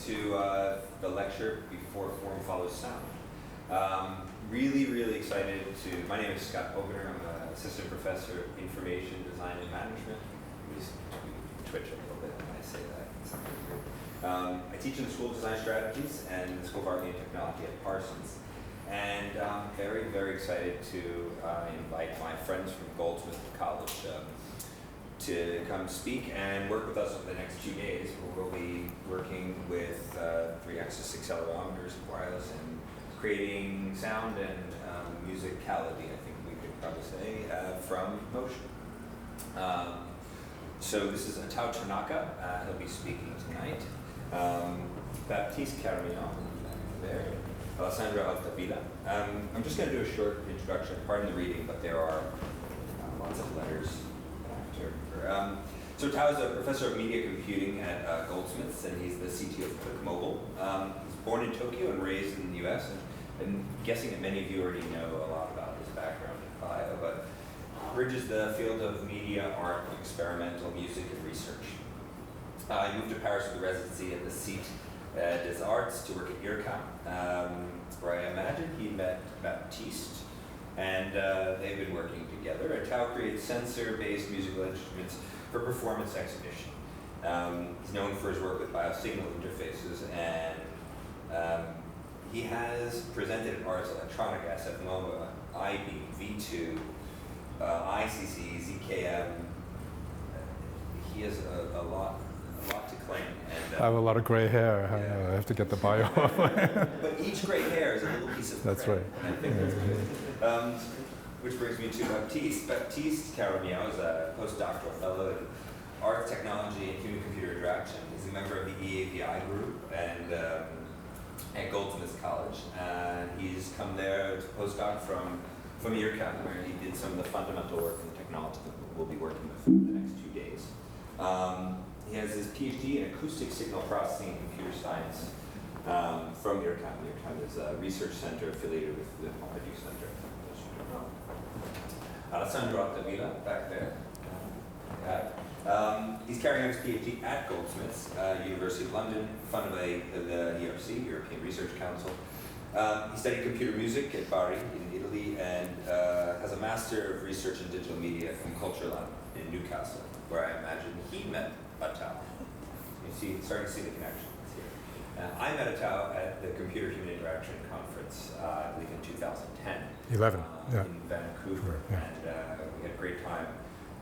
to the lecture Before Form Follows Sound. Really excited to, my name is Scott Ogner. I'm an assistant professor of information design and management. I just twitch a little bit when I say that. I teach in the School of Design Strategies and the School of Art and Technology at Parsons. And I'm very excited to invite my friends from Goldsmiths College to come speak and work with us over the next 2 days. We'll be working with 3-axis accelerometers, wireless, and creating sound and musicality, I think we could probably say, from motion. So this is Atau Tanaka. He'll be speaking tonight. Baptiste Carmillon, there. Alessandra Altavilla. I'm just going to do a short introduction. Pardon the reading, but there are lots of letters after. So Atau is a professor of media computing at Goldsmiths, and he's the CTO of Click Mobile. He's born in Tokyo and raised in the US, and I'm guessing that many of you already know a lot about his background and bio, but bridges the field of media, art, experimental music, and research. He moved to Paris for the residency at the Cité des Arts to work at IRCAM, where I imagine he met Baptiste, and they've been working together. Atau creates sensor-based musical instruments for performance exhibition. He's known for his work with biosignal interfaces, and he has presented at Ars Electronica, SFMOMA, Eyebeam, V2, ICC, ZKM. He has a lot to claim. And, I have a lot of gray hair. Yeah. I have to get the bio off. But each gray hair is a little piece of That's credit, right. And I think that's good. Which brings me to Baptiste. Baptiste Carmillon is a postdoctoral fellow in art, technology, and human-computer interaction. He's a member of the EAPI group and at Goldsmiths College. And he's come there as a postdoc from IRCAM, where he did some of the fundamental work in technology that we'll be working with for the next 2 days. He has his PhD in acoustic signal processing and computer science from IRCAM. IRCAM is a research center affiliated with the Pompidou Center. Alessandro Altavilla, back there. He's carrying out his PhD at Goldsmiths, University of London, funded by the ERC, European Research Council. He studied computer music at Bari in Italy and has a Master of Research in Digital Media from Culture Lab in Newcastle, where I imagine he met Atau. You see, starting to see the connections here. I met Atau at the Computer Human Interaction Conference, I believe in 2010. 11, yeah. In Vancouver, yeah. And we had a great time,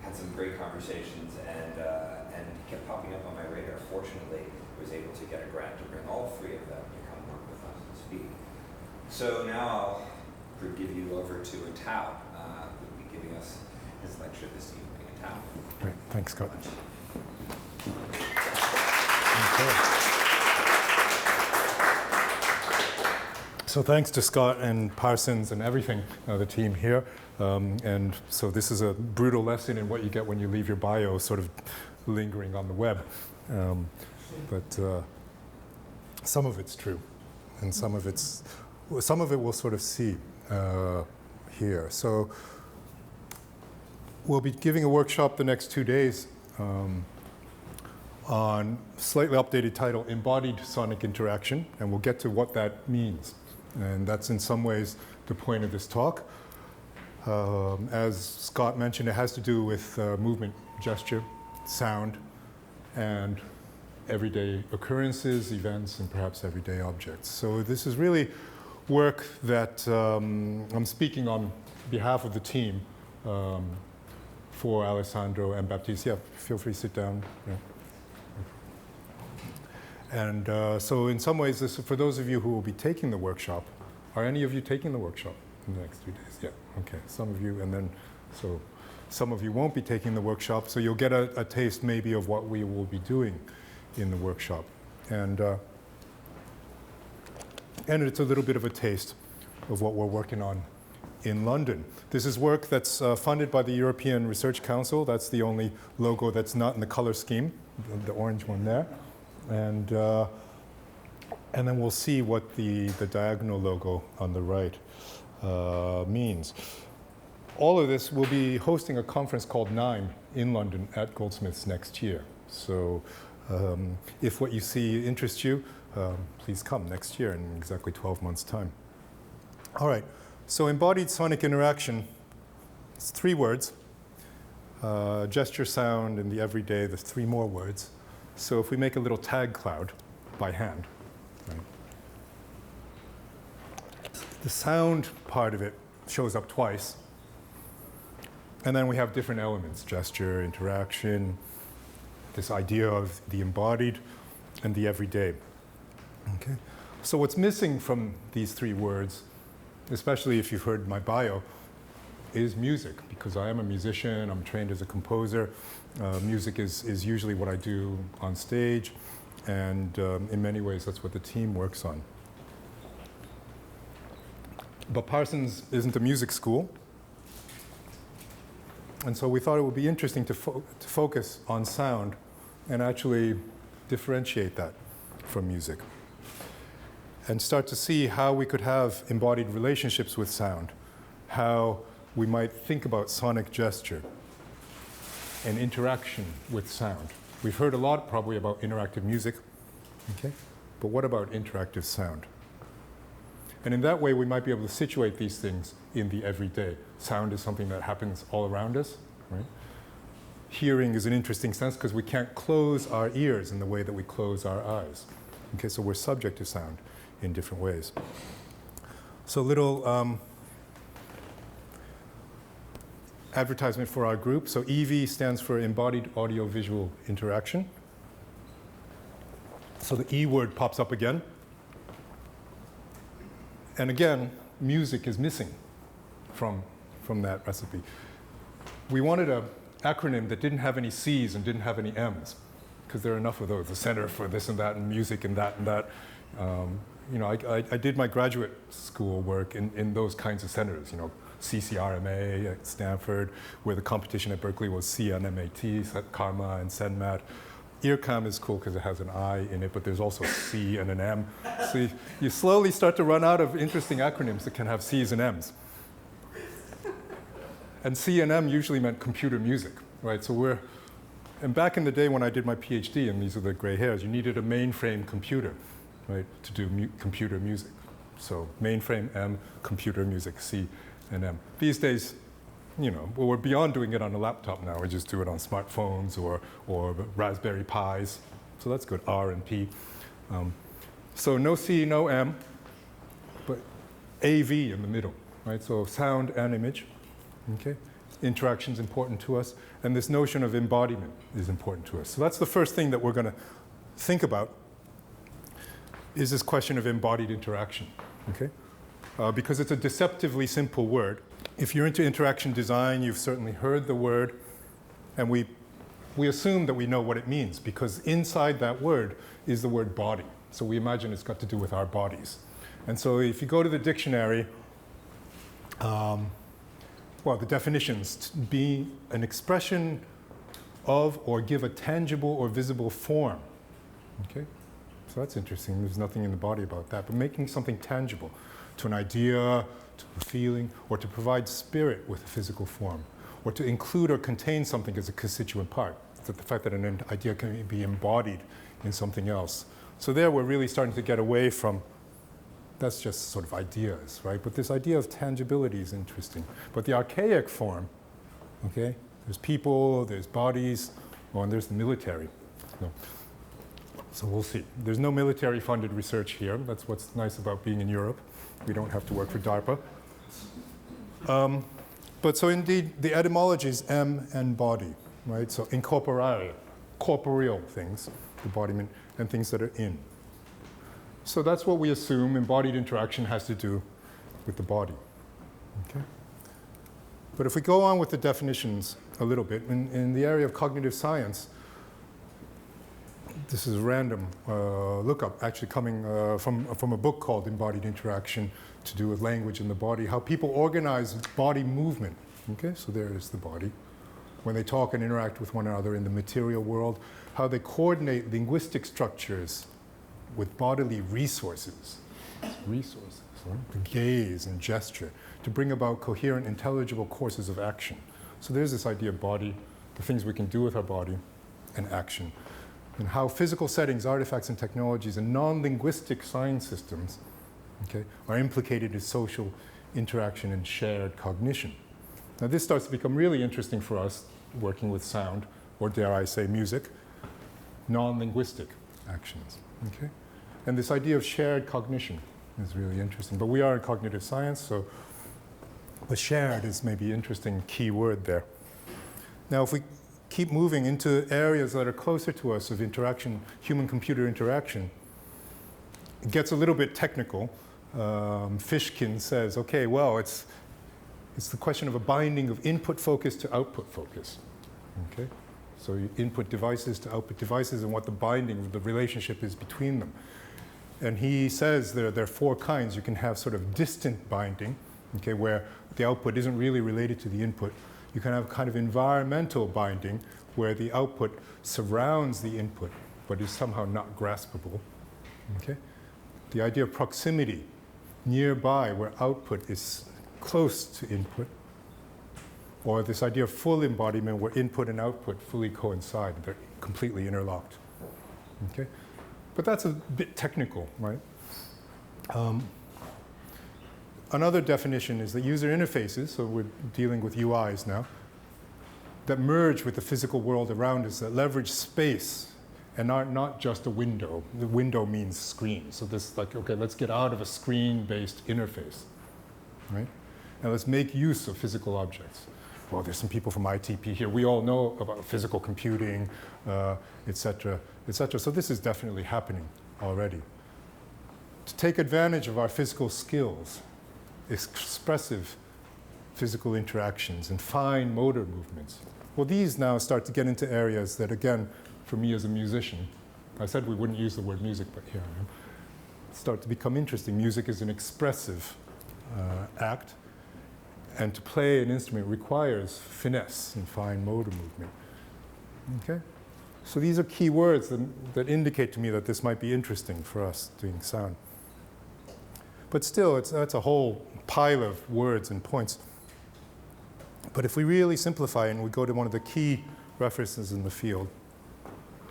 had some great conversations, and he kept popping up on my radar. Fortunately, I was able to get a grant to bring all 3 of them to come work with us and speak. So now I'll give you over to Atau, who will be giving us his lecture this evening. Atau. Great, thanks, Scott. So thanks to Scott and Parsons and everything, the team here. And so this is a brutal lesson in what you get when you leave your bio sort of lingering on the web. But some of it's true, and some of it we'll sort of see here. So we'll be giving a workshop the next 2 days on slightly updated title, Embodied Sonic Interaction, and we'll get to what that means. And that's in some ways the point of this talk. As Scott mentioned, it has to do with movement, gesture, sound, and everyday occurrences, events, and perhaps everyday objects. So this is really work that I'm speaking on behalf of the team for Alessandro and Baptiste. Yeah, feel free to sit down. Yeah. And so in some ways, this, for those of you who will be taking the workshop, are any of you taking the workshop in the next 2 days? Yeah, okay, some of you, and then, so some of you won't be taking the workshop, so you'll get a taste maybe of what we will be doing in the workshop. And it's a little bit of a taste of what we're working on in London. This is work that's funded by the European Research Council. That's the only logo that's not in the color scheme, the orange one there. And then we'll see what the diagonal logo on the right means. All of this, will be hosting a conference called NIME in London at Goldsmiths next year. So If what you see interests you, please come next year in exactly 12 months' time. All right, so embodied sonic interaction, it's 3 words. Gesture, sound, and the everyday, there's 3 more words. So if we make a little tag cloud by hand, right, the sound part of it shows up twice. And then we have different elements, gesture, interaction, this idea of the embodied and the everyday. Okay? So what's missing from these 3 words, especially if you've heard my bio, is music, because I am a musician, I'm trained as a composer. Music is usually what I do on stage, and in many ways that's what the team works on. But Parsons isn't a music school, and so we thought it would be interesting to focus on sound and actually differentiate that from music and start to see how we could have embodied relationships with sound, how we might think about sonic gesture and interaction with sound. We've heard a lot probably about interactive music, okay? But what about interactive sound? And in that way, we might be able to situate these things in the everyday. Sound is something that happens all around us, right? Hearing is an interesting sense because we can't close our ears in the way that we close our eyes. Okay, so we're subject to sound in different ways. So little advertisement for our group. So EV stands for Embodied Audio-Visual Interaction. So the E word pops up again. And again, music is missing from that recipe. We wanted an acronym that didn't have any C's and didn't have any M's, because there are enough of those, the Center for this and that, and music and that and that. You know, I did my graduate school work in those kinds of centers, you know, CCRMA at Stanford, where the competition at Berkeley was CNMAT, Karma and CENMAT. EarCam is cool because it has an I in it, but there's also C and an M. So you slowly start to run out of interesting acronyms that can have C's and M's. And C and M usually meant computer music, right? So and back in the day when I did my PhD, and these are the gray hairs, you needed a mainframe computer, right, to do computer music. So mainframe M, computer music, C and M. These days, you know, well, we're beyond doing it on a laptop now. We just do it on smartphones or Raspberry Pis. So that's good, R and P. So no C, no M, but AV in the middle, right? So sound and image, okay? Interaction's important to us, and this notion of embodiment is important to us. So that's the first thing that we're going to think about, is this question of embodied interaction, okay? Because it's a deceptively simple word. If you're into interaction design, you've certainly heard the word, and we assume that we know what it means, because inside that word is the word body. So we imagine it's got to do with our bodies. And so if you go to the dictionary, well, the definitions, be an expression of or give a tangible or visible form, okay? So that's interesting. There's nothing in the body about that, but making something tangible to an idea, to a feeling, or to provide spirit with a physical form, or to include or contain something as a constituent part. The fact that an idea can be embodied in something else. So there we're really starting to get away from, that's just sort of ideas, right? But this idea of tangibility is interesting. But the archaic form, okay, there's people, there's bodies, and there's the military. So we'll see. There's no military-funded research here. That's what's nice about being in Europe. We don't have to work for DARPA. But so indeed, the etymology is M and body, right? So incorporeal, corporeal things, embodiment, and things that are in. So that's what we assume embodied interaction has to do with the body, okay? But if we go on with the definitions a little bit, in the area of cognitive science, this is a random lookup, actually coming from a book called Embodied Interaction, to do with language in the body, how people organize body movement. Okay, so there is the body. When they talk and interact with one another in the material world, how they coordinate linguistic structures with bodily resources. Resources, right? The gaze and gesture, to bring about coherent, intelligible courses of action. So there's this idea of body, the things we can do with our body, and action. and how physical settings, artifacts, and technologies and non-linguistic sign systems, okay, are implicated in social interaction and shared cognition. Now this starts to become really interesting for us working with sound, or dare I say music, non-linguistic actions, okay? And this idea of shared cognition is really interesting. But we are in cognitive science, so but shared is maybe an interesting key word there. Now if we keep moving into areas that are closer to us of interaction, human-computer interaction, it gets a little bit technical. Fishkin says, okay, well, it's the question of a binding of input focus to output focus, okay? So you input devices to output devices and what the binding, the relationship is between them. And he says there are 4 kinds. You can have sort of distant binding, okay, where the output isn't really related to the input. You can have kind of environmental binding where the output surrounds the input but is somehow not graspable, okay? The idea of proximity, nearby, where output is close to input, or this idea of full embodiment where input and output fully coincide. They're completely interlocked, okay? But that's a bit technical, right? Another definition is that user interfaces, so we're dealing with UIs now, that merge with the physical world around us, that leverage space and are not just a window. The window means screen. So this, like, okay, let's get out of a screen-based interface, right? And let's make use of physical objects. Well, there's some people from ITP here. We all know about physical computing, et cetera, et cetera. So this is definitely happening already. To take advantage of our physical skills, expressive physical interactions and fine motor movements. Well, these now start to get into areas that, again, for me as a musician, I said we wouldn't use the word music, but here I am, start to become interesting. Music is an expressive act, and to play an instrument requires finesse and fine motor movement. Okay? So these are key words that indicate to me that this might be interesting for us doing sound. But still, that's a whole pile of words and points. But if we really simplify and we go to one of the key references in the field,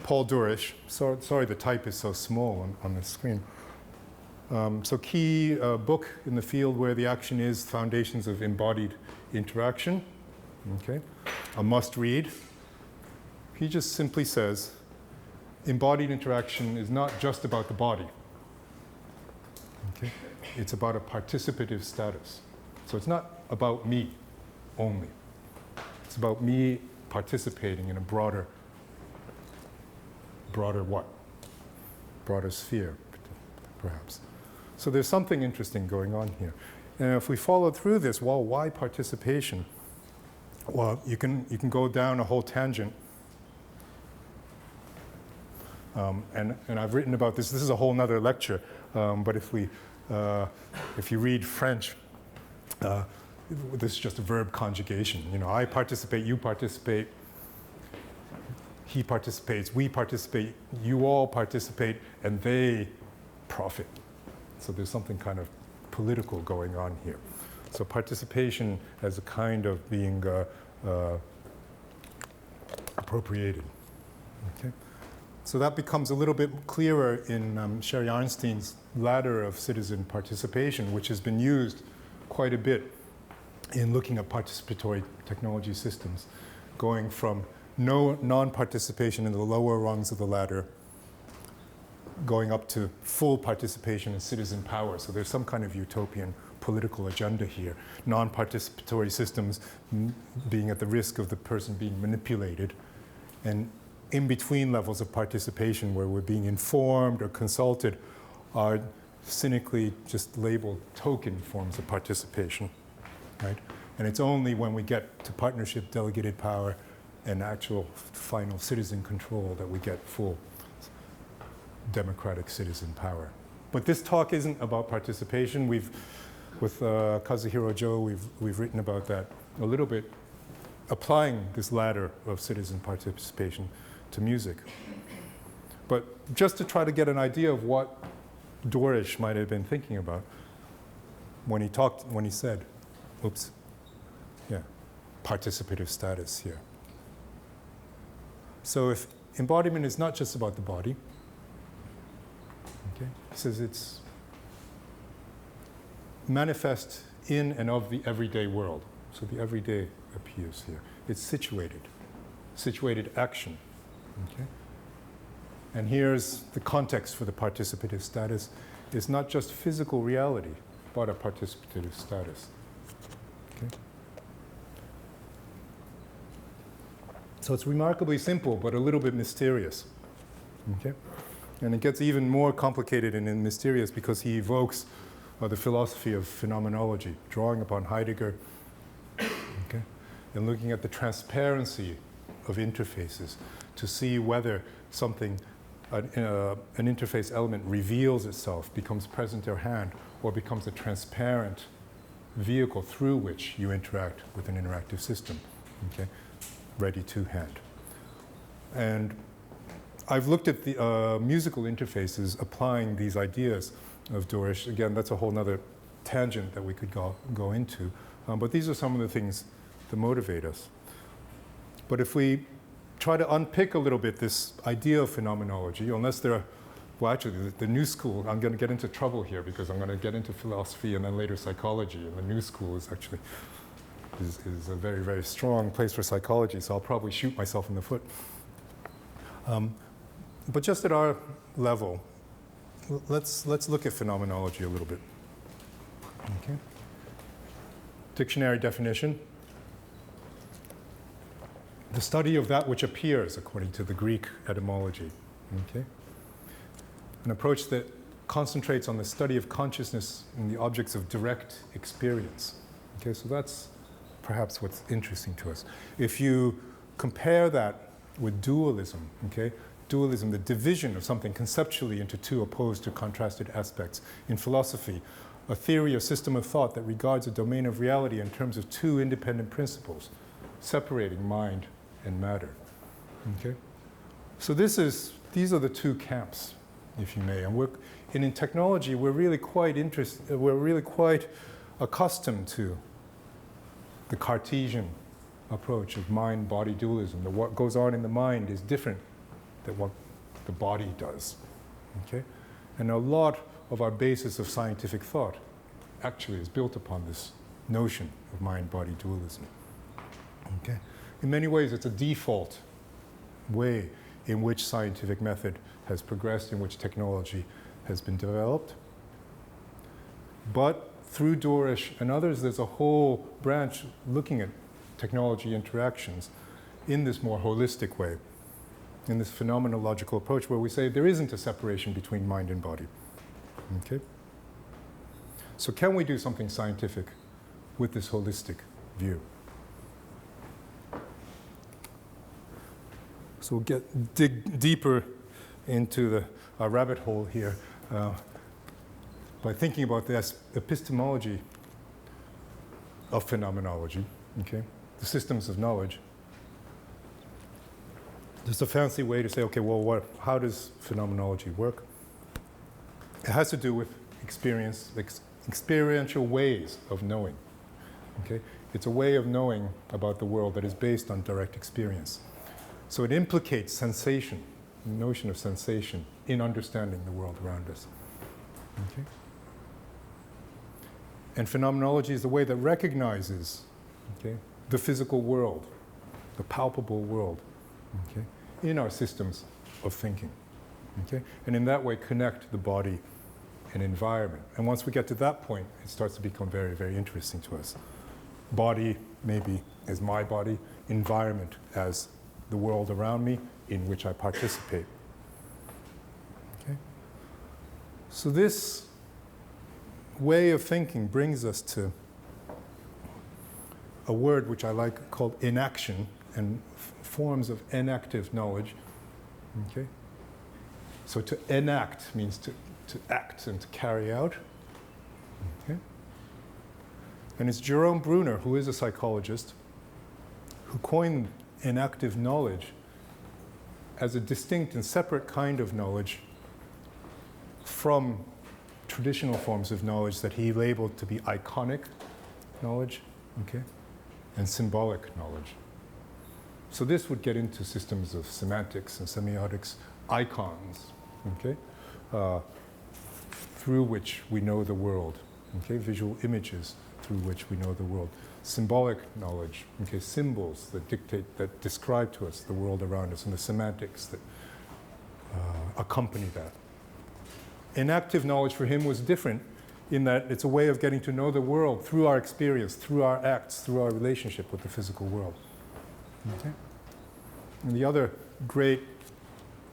Paul Durish, sorry the type is so small on the screen. So key book in the field where the action is Foundations of Embodied Interaction, okay? A must read. He just simply says, embodied interaction is not just about the body, okay? It's about a participative status. So it's not about me only. It's about me participating in a broader what? Broader sphere, perhaps. So there's something interesting going on here. And if we follow through this, well, why participation? Well, you can go down a whole tangent. And I've written about this. This is a whole nother lecture. But if you read French, this is just a verb conjugation. You know, I participate, you participate, he participates, we participate, you all participate, and they profit. So there's something kind of political going on here. So participation as a kind of being appropriated. Okay? So that becomes a little bit clearer in Sherry Arnstein's ladder of citizen participation, which has been used quite a bit in looking at participatory technology systems, going from no non-participation in the lower rungs of the ladder, going up to full participation in citizen power. So there's some kind of utopian political agenda here. Non-participatory systems being at the risk of the person being manipulated, and in between levels of participation where we're being informed or consulted are cynically just labeled token forms of participation, right? And it's only when we get to partnership, delegated power, and actual final citizen control that we get full democratic citizen power. But this talk isn't about participation. With Kazuhiro Joe, we've written about that a little bit, applying this ladder of citizen participation to music. But just to try to get an idea of what Dorish might have been thinking about when he said, oops, yeah, participative status here. So embodiment is not just about the body. Okay? It says it's manifest in and of the everyday world. So the everyday appears here. It's situated action. Okay? And here's the context for the participative status. It's not just physical reality, but a participative status. Okay? So it's remarkably simple, but a little bit mysterious. Okay? And it gets even more complicated and mysterious because he evokes the philosophy of phenomenology, drawing upon Heidegger, okay, and looking at the transparency of interfaces to see whether something, an interface element reveals itself, becomes present at hand, or becomes a transparent vehicle through which you interact with an interactive system, okay, ready to hand. And I've looked at the musical interfaces applying these ideas of Dorish. Again, that's a whole other tangent that we could go into. But these are some of the things that motivate us. But if we try to unpick a little bit this idea of phenomenology, unless there are, well, actually, the new school, I'm going to get into trouble here because I'm going to get into philosophy and then later psychology. And the new school is actually is a very, very strong place for psychology, so I'll probably shoot myself in the foot. But just at our level, let's look at phenomenology a little bit. Okay. Dictionary definition: the study of that which appears, according to the Greek etymology. Okay. An approach that concentrates on the study of consciousness in the objects of direct experience. Okay, so that's perhaps what's interesting to us. If you compare that with dualism, okay, dualism, the division of something conceptually into two opposed or contrasted aspects. In philosophy, a theory or system of thought that regards a domain of reality in terms of two independent principles, separating mind and matter. Okay? So these are the two camps, if you may. And in technology, we're really quite accustomed to the Cartesian approach of mind-body dualism. That what goes on in the mind is different than what the body does. Okay? And a lot of our basis of scientific thought actually is built upon this notion of mind-body dualism. Okay? In many ways, it's a default way in which scientific method has progressed, in which technology has been developed. But through Dorish and others, there's a whole branch looking at technology interactions in this more holistic way, in this phenomenological approach where we say there isn't a separation between mind and body. Okay? So can we do something scientific with this holistic view? So we'll dig deeper into the rabbit hole here by thinking about the epistemology of phenomenology, okay? The systems of knowledge. There's a fancy way to say, okay, well, how does phenomenology work? It has to do with experiential ways of knowing. Okay? It's a way of knowing about the world that is based on direct experience. So it implicates sensation, the notion of sensation, in understanding the world around us. Okay? And phenomenology is the way that recognizes, okay, the physical world, the palpable world, okay, in our systems of thinking. Okay? And in that way connect the body and environment. And once we get to that point, it starts to become very, very interesting to us. Body maybe as my body, environment as the world around me in which I participate. Okay? So this way of thinking brings us to a word which I like called inaction and forms of enactive knowledge. Okay? So to enact means to act and to carry out. Okay? And it's Jerome Bruner, who is a psychologist, who coined enactive knowledge as a distinct and separate kind of knowledge from traditional forms of knowledge that he labeled to be iconic knowledge, okay, and symbolic knowledge. So this would get into systems of semantics and semiotics, icons, okay, through which we know the world, okay, visual images through which we know the world, symbolic knowledge, okay, symbols that dictate, that describe to us the world around us, and the semantics that accompany that. Enactive knowledge for him was different in that it's a way of getting to know the world through our experience, through our acts, through our relationship with the physical world. Okay? And the other great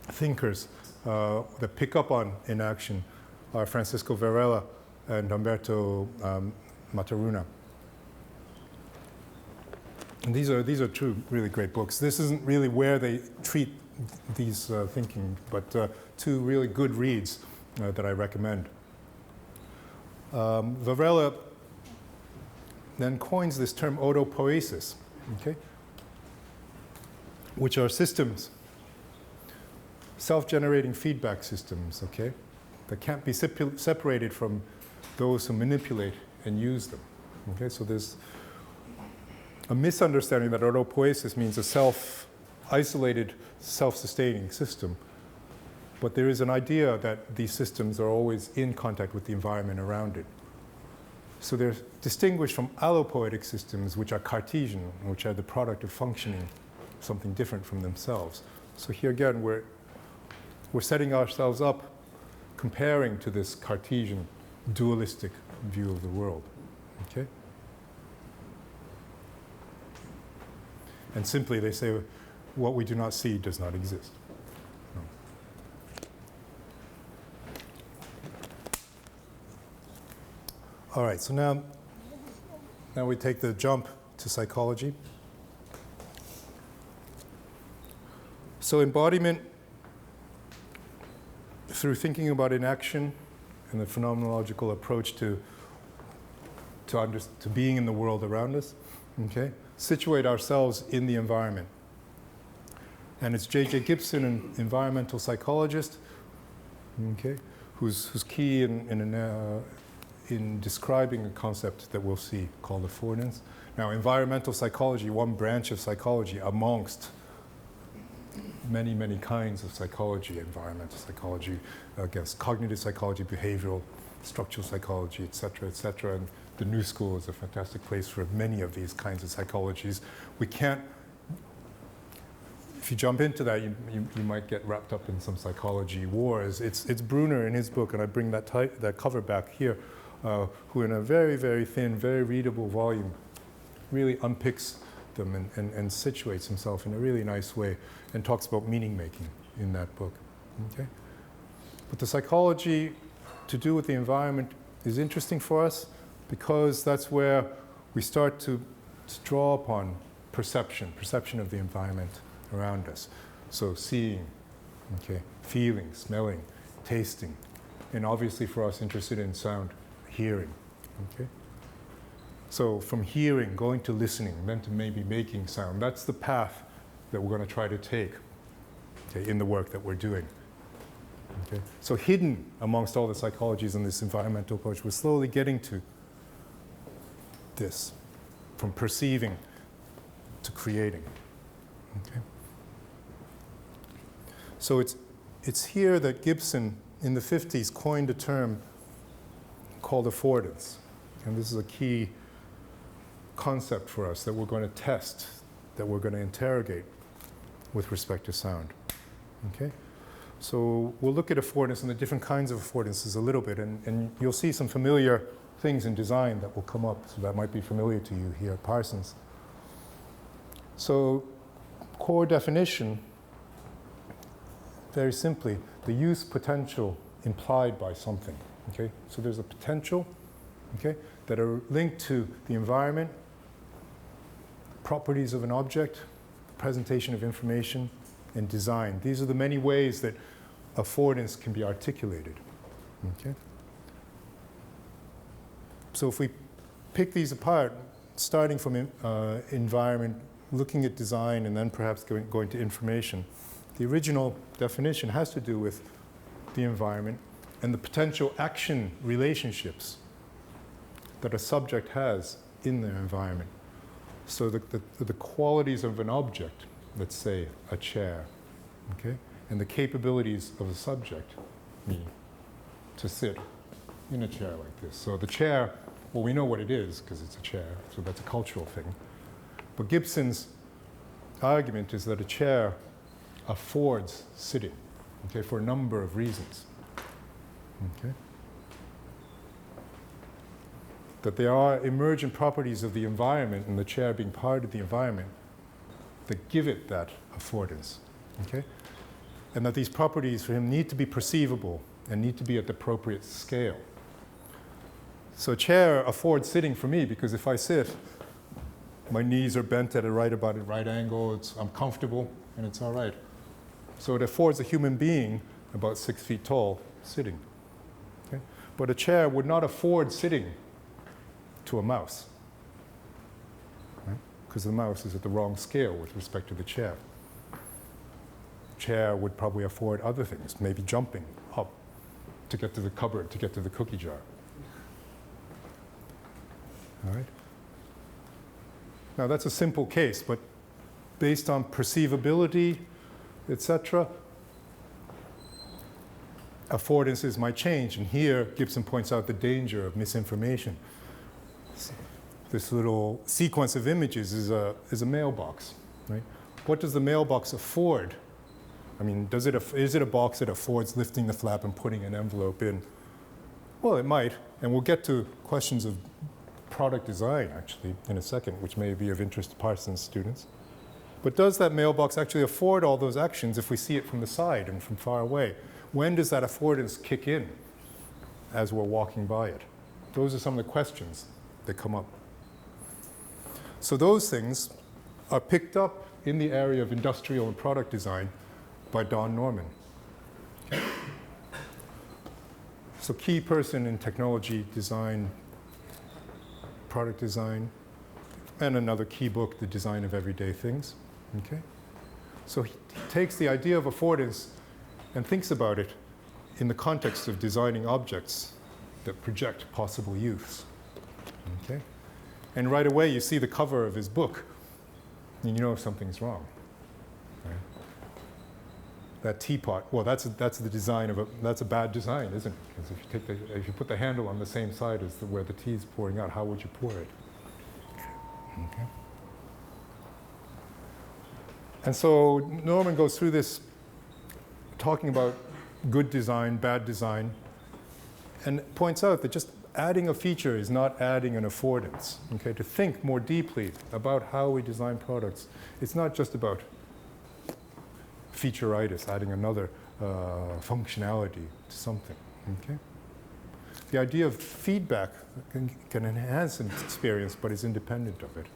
thinkers that pick up on inaction are Francisco Varela and Humberto Maturana. And these are two really great books. This isn't really where they treat these thinking, but two really good reads that I recommend. Varela then coins this term autopoiesis, okay, which are systems, self-generating feedback systems, okay, that can't be separated from those who manipulate and use them. Okay, so there's a misunderstanding that autopoiesis means a self-isolated, self-sustaining system. But there is an idea that these systems are always in contact with the environment around it. So they're distinguished from allopoietic systems, which are Cartesian, which are the product of functioning something different from themselves. So here again, we're setting ourselves up comparing to this Cartesian dualistic view of the world. Okay? And simply they say, what we do not see does not exist. All right, so now we take the jump to psychology. So embodiment, through thinking about inaction and the phenomenological approach to being in the world around us, okay, situate ourselves in the environment. And it's J.J. Gibson, an environmental psychologist, okay, who's key in describing a concept that we'll see called affordance. Now, environmental psychology, one branch of psychology amongst many, many kinds of psychology, environmental psychology, against cognitive psychology, behavioral, structural psychology, et cetera, and the New School is a fantastic place for many of these kinds of psychologies. We can't, if you jump into that, you might get wrapped up in some psychology wars. It's Bruner in his book, and I bring that cover back here, who in a very, very thin, very readable volume really unpicks them and situates himself in a really nice way and talks about meaning making in that book. Okay? But the psychology to do with the environment is interesting for us because that's where we start to draw upon perception of the environment around us. So seeing, okay, feeling, smelling, tasting, and obviously for us interested in sound, hearing, okay? So from hearing, going to listening, then to maybe making sound. That's the path that we're going to try to take, okay, in the work that we're doing. Okay? So hidden amongst all the psychologies in this environmental approach, we're slowly getting to this, from perceiving to creating. Okay? So it's here that Gibson, in the 50s, coined a term called affordance. And this is a key concept for us that we're going to test, that we're going to interrogate with respect to sound. Okay? So we'll look at affordance and the different kinds of affordances a little bit, and you'll see some familiar things in design that will come up, so that might be familiar to you here at Parsons. So core definition, very simply, the use potential implied by something. Okay? So there's a potential, okay, that are linked to the environment, properties of an object, presentation of information, and design. These are the many ways that affordance can be articulated. Okay? So if we pick these apart, starting from environment, looking at design, and then perhaps going to information, the original definition has to do with the environment and the potential action relationships that a subject has in their environment. So the qualities of an object let's say, a chair, okay? And the capabilities of the subject, me, to sit in a chair like this. So the chair, well, we know what it is because it's a chair, so that's a cultural thing. But Gibson's argument is that a chair affords sitting, okay, for a number of reasons, okay? That there are emergent properties of the environment, and the chair being part of the environment, that give it that affordance, okay? And that these properties for him need to be perceivable and need to be at the appropriate scale. So a chair affords sitting for me because if I sit, my knees are bent at about a right angle, I'm comfortable, and it's all right. So it affords a human being about 6 feet tall sitting, okay? But a chair would not afford sitting to a mouse, because the mouse is at the wrong scale with respect to the chair. Chair would probably afford other things, maybe jumping up to get to the cupboard, to get to the cookie jar. All right? Now that's a simple case, but based on perceivability, etc., affordances might change. And here Gibson points out the danger of misinformation. This little sequence of images is a mailbox, right? What does the mailbox afford? I mean, is it a box that affords lifting the flap and putting an envelope in? Well, it might, and we'll get to questions of product design, actually, in a second, which may be of interest to Parsons students. But does that mailbox actually afford all those actions if we see it from the side and from far away? When does that affordance kick in as we're walking by it? Those are some of the questions that come up. So those things are picked up in the area of industrial and product design by Don Norman. Okay. So key person in technology design, product design, and another key book, The Design of Everyday Things. Okay? So he takes the idea of affordance and thinks about it in the context of designing objects that project possible use. Okay? And right away you see the cover of his book and you know something's wrong. Right? That teapot, well, that's the design of that's a bad design, isn't it? Because if you put the handle on the same side as where the tea is pouring out, how would you pour it? Okay. And so Norman goes through this talking about good design, bad design, and points out that just adding a feature is not adding an affordance. Okay? To think more deeply about how we design products, it's not just about featureitis, adding another functionality to something. Okay? The idea of feedback can enhance an experience, but is independent of it.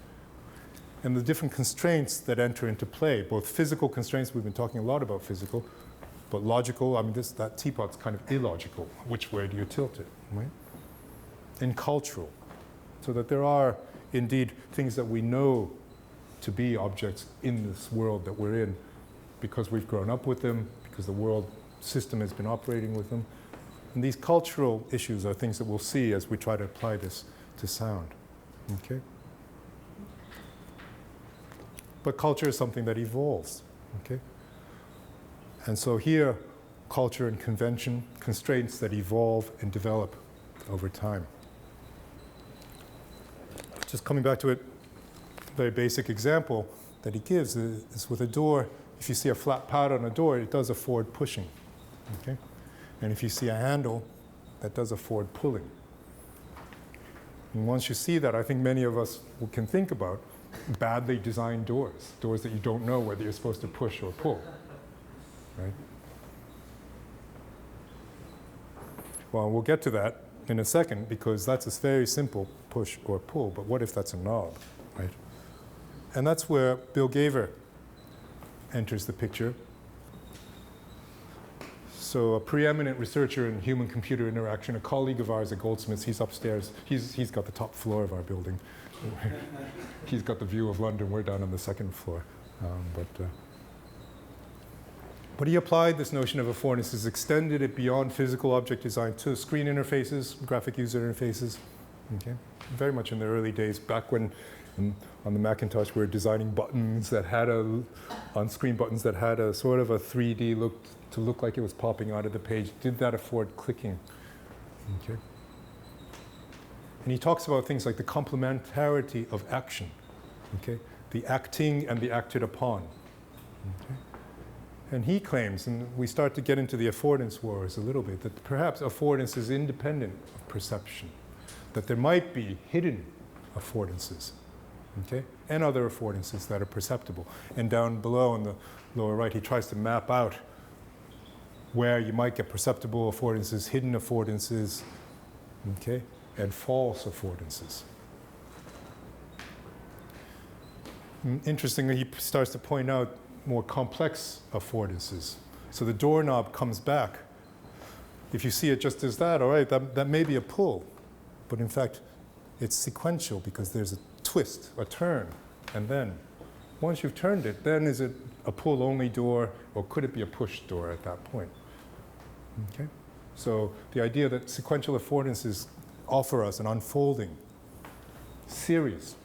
And the different constraints that enter into play, both physical constraints, we've been talking a lot about physical, but logical, I mean, that teapot's kind of illogical. Which way do you tilt it, right? And cultural, so that there are indeed things that we know to be objects in this world that we're in because we've grown up with them, because the world system has been operating with them. And these cultural issues are things that we'll see as we try to apply this to sound. Okay? But culture is something that evolves. Okay? And so here, culture and convention, constraints that evolve and develop over time. Just coming back to a very basic example that he gives is with a door. If you see a flat pad on a door, it does afford pushing. Okay? And if you see a handle, that does afford pulling. And once you see that, I think many of us can think about badly designed doors, doors that you don't know whether you're supposed to push or pull. Right? Well, we'll get to that in a second because that's a very simple push or pull, but what if that's a knob, right? And that's where Bill Gaver enters the picture. So a preeminent researcher in human-computer interaction, a colleague of ours at Goldsmiths, he's upstairs. He's got the top floor of our building. He's got the view of London. We're down on the second floor. But he applied this notion of affordances, extended it beyond physical object design to screen interfaces, graphic user interfaces. Okay? Very much in the early days, back when And on the Macintosh, we were designing buttons that had on-screen buttons that had a sort of a 3D look to look like it was popping out of the page. Did that afford clicking? Okay. And he talks about things like the complementarity of action, okay? The acting and the acted upon. Okay? And he claims, and we start to get into the affordance wars a little bit, that perhaps affordance is independent of perception, that there might be hidden affordances, okay? And other affordances that are perceptible. And down below in the lower right, he tries to map out where you might get perceptible affordances, hidden affordances, okay? And false affordances. Interestingly, he starts to point out more complex affordances. So the doorknob comes back. If you see it just as that, all right, that may be a pull. But in fact, it's sequential because there's a twist, a turn. And then, once you've turned it, then is it a pull-only door, or could it be a push door at that point? Okay? So the idea that sequential affordances offer us an unfolding series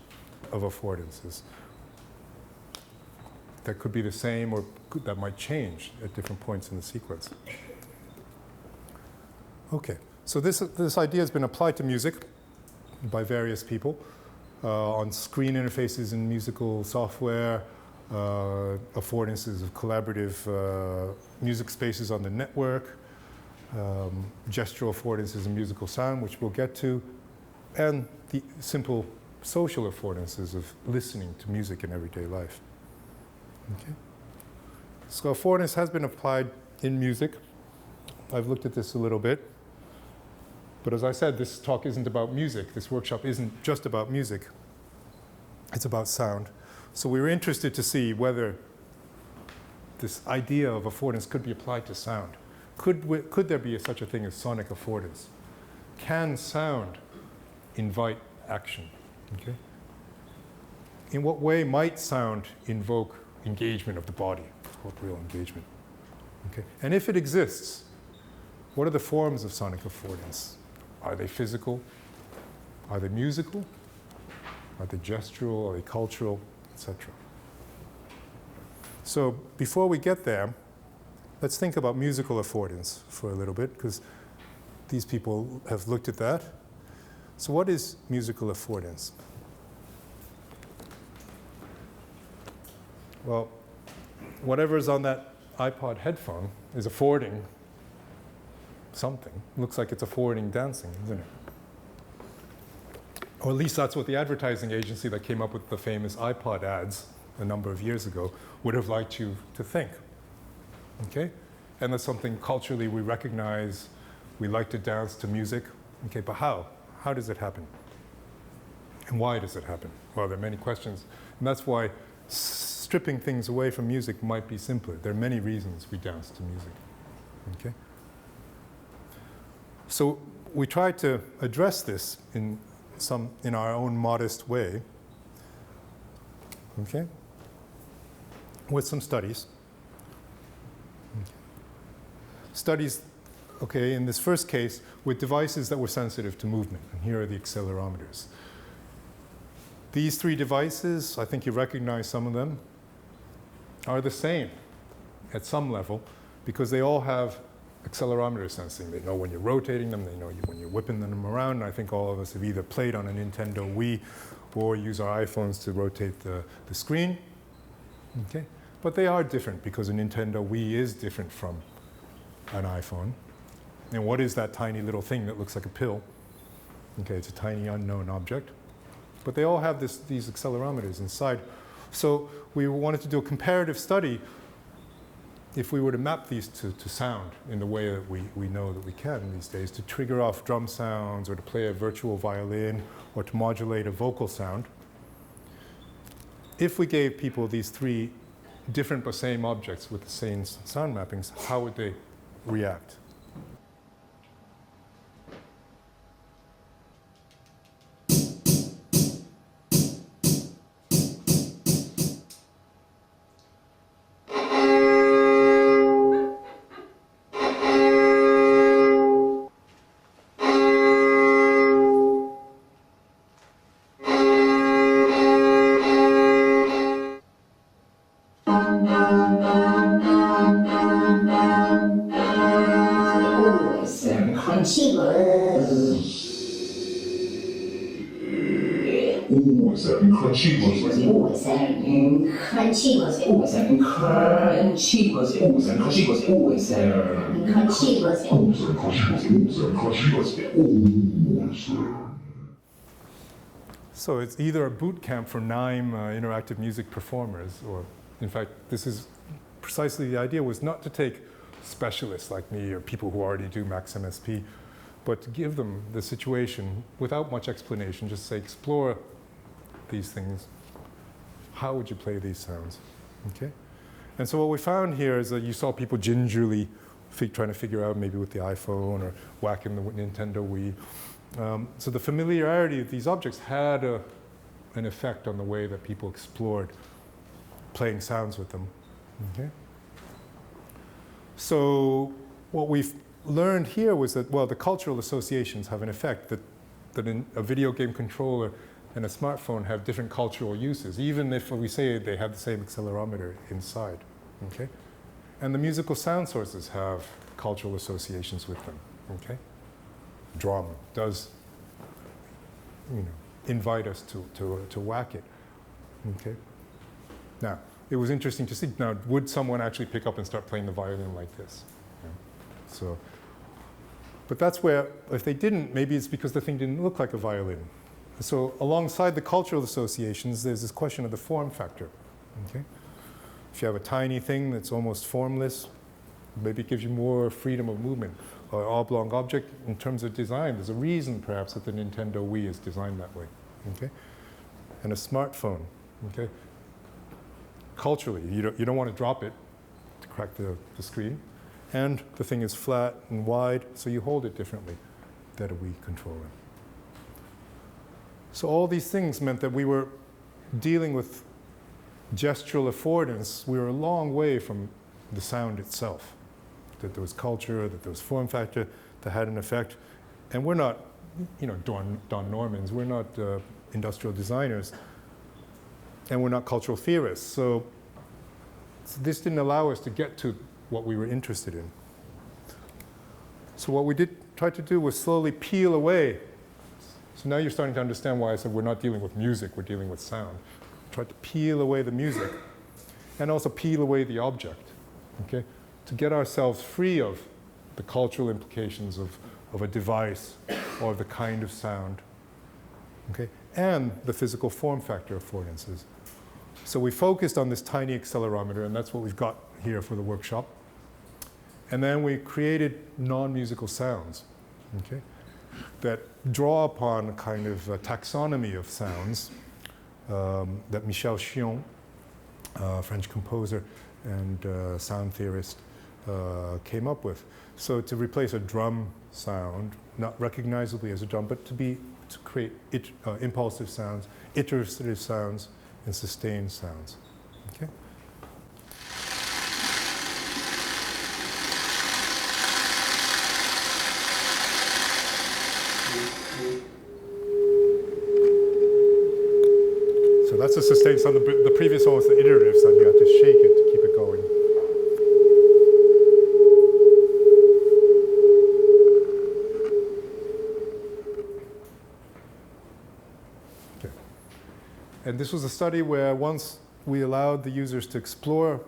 of affordances that could be the same or that might change at different points in the sequence. Okay, so this idea has been applied to music by various people on screen interfaces in musical software, affordances of collaborative music spaces on the network, gestural affordances in musical sound, which we'll get to, and the simple social affordances of listening to music in everyday life. Okay. So affordance has been applied in music. I've looked at this a little bit. But as I said, this talk isn't about music. This workshop isn't just about music. It's about sound. So we were interested to see whether this idea of affordance could be applied to sound. Could there be such a thing as sonic affordance? Can sound invite action? Okay. In what way might sound invoke engagement of the body, corporeal engagement? Okay. And if it exists, what are the forms of sonic affordance? Are they physical? Are they musical? Are they gestural? Are they cultural? Etc. So before we get there, let's think about musical affordance for a little bit, because these people have looked at that. So what is musical affordance? Well, whatever is on that iPod headphone is affording something. Looks like it's affording dancing, isn't it? Or at least that's what the advertising agency that came up with the famous iPod ads a number of years ago would have liked you to think. Okay? And that's something culturally we recognize. We like to dance to music. Okay, but how? How does it happen? And why does it happen? Well, there are many questions. And that's why stripping things away from music might be simpler. There are many reasons we dance to music. Okay? So we try to address this in our own modest way. Okay? With some studies. Studies, okay, in this first case, with devices that were sensitive to movement. And here are the accelerometers. These three devices, I think you recognize some of them, are the same at some level because they all have accelerometer sensing. They know when you're rotating them, they know when you're whipping them around. And I think all of us have either played on a Nintendo Wii or use our iPhones to rotate the screen. Okay? But they are different because a Nintendo Wii is different from an iPhone. And what is that tiny little thing that looks like a pill? Okay, it's a tiny unknown object. But they all have these accelerometers inside. So we wanted to do a comparative study if we were to map these to sound in the way that we know that we can these days, to trigger off drum sounds or to play a virtual violin or to modulate a vocal sound. If we gave people these three different but same objects with the same sound mappings, how would they react? So it's either a boot camp for NIME interactive music performers, or in fact, this is precisely the idea, was not to take specialists like me or people who already do Max MSP, but to give them the situation without much explanation, just say, explore these things. How would you play these sounds? Okay? And so what we found here is that you saw people gingerly trying to figure out, maybe with the iPhone or whacking the Nintendo Wii. So the familiarity of these objects had an effect on the way that people explored playing sounds with them. Okay? So what we've learned here was that, well, the cultural associations have an effect, that in a video game controller and a smartphone have different cultural uses, even if we say they have the same accelerometer inside. Okay? And the musical sound sources have cultural associations with them. Okay? Drum does, invite us to whack it. Okay? Now, it was interesting to see. Now, would someone actually pick up and start playing the violin like this? Yeah. So, but that's where, if they didn't, maybe it's because the thing didn't look like a violin. So alongside the cultural associations, there's this question of the form factor. Okay? If you have a tiny thing that's almost formless, maybe it gives you more freedom of movement. Or an oblong object, in terms of design, there's a reason perhaps that the Nintendo Wii is designed that way. Okay? And a smartphone. Okay? Culturally, you don't want to drop it to crack the screen. And the thing is flat and wide, so you hold it differently than a Wii controller. So all these things meant that we were dealing with gestural affordance. We were a long way from the sound itself. That there was culture, that there was form factor that had an effect. And we're not, Don Normans, we're not industrial designers, and we're not cultural theorists. So this didn't allow us to get to what we were interested in. So what we tried to do was slowly peel away. So now you're starting to understand why I said we're not dealing with music, we're dealing with sound. Tried to peel away the music and also peel away the object, okay? To get ourselves free of the cultural implications of a device or the kind of sound, okay? And the physical form factor affordances. So we focused on this tiny accelerometer, and that's what we've got here for the workshop. And then we created non-musical sounds, okay, that draw upon a kind of a taxonomy of sounds that Michel Chion, French composer and sound theorist, came up with. So to replace a drum sound, not recognizably as a drum, but to create impulsive sounds, iterative sounds, and sustained sounds. Okay? So that's a sustained sound. The previous one was the iterative sound. You have to shake it to keep it going. Okay. And this was a study where once we allowed the users to explore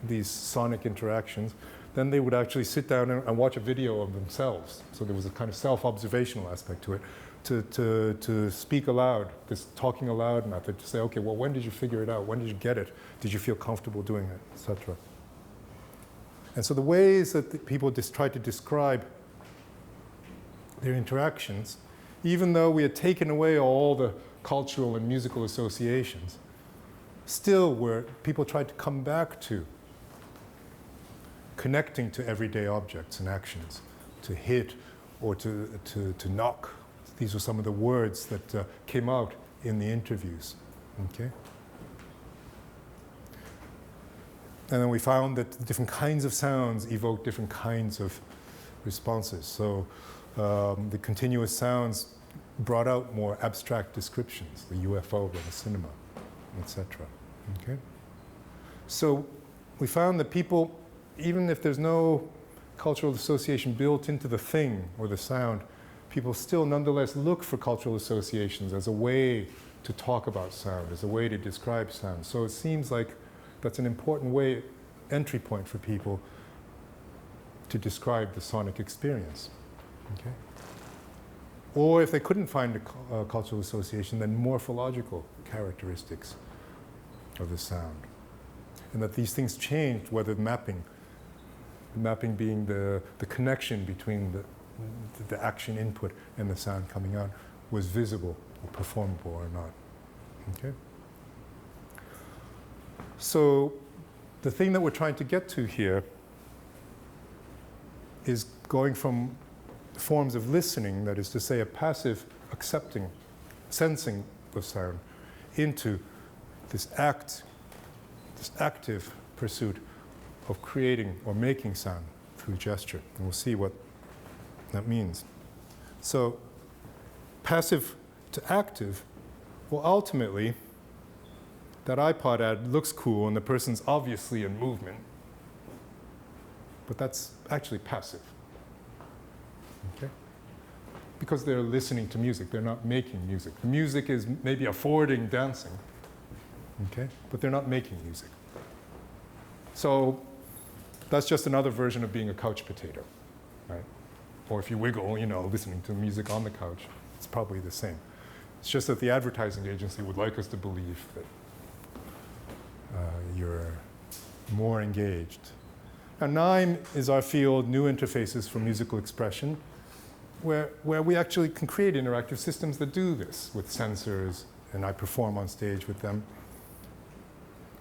these sonic interactions, then they would actually sit down and watch a video of themselves. So there was a kind of self-observational aspect to it. To speak aloud, this talking aloud method, to say, okay, well, when did you figure it out? When did you get it? Did you feel comfortable doing it, etc. And so the ways that the people tried to describe their interactions, even though we had taken away all the cultural and musical associations, still people tried to come back to connecting to everyday objects and actions, to hit or to knock. These were some of the words that came out in the interviews. Okay? And then we found that different kinds of sounds evoke different kinds of responses. So the continuous sounds brought out more abstract descriptions, the UFO in the cinema, etc. Okay? So we found that people, even if there's no cultural association built into the thing or the sound, people still nonetheless look for cultural associations as a way to talk about sound, as a way to describe sound. So it seems like that's an important entry point for people to describe the sonic experience. Okay? Or if they couldn't find a cultural association, then morphological characteristics of the sound. And that these things changed, whether the mapping being the connection between the action input and the sound coming out, was visible or performable or not. Okay? So the thing that we're trying to get to here is going from forms of listening, that is to say a passive accepting, sensing of sound, into this active pursuit of creating or making sound through gesture. And we'll see what that means. So passive to active, well, ultimately, that iPod ad looks cool and the person's obviously in movement, but that's actually passive. Okay? Because they're listening to music, they're not making music. The music is maybe affording dancing, okay? But they're not making music. So that's just another version of being a couch potato, right? Or if you wiggle, listening to music on the couch, it's probably the same. It's just that the advertising agency would like us to believe that you're more engaged. Now, NIME is our field, New Interfaces for Musical Expression, where we actually can create interactive systems that do this with sensors, and I perform on stage with them.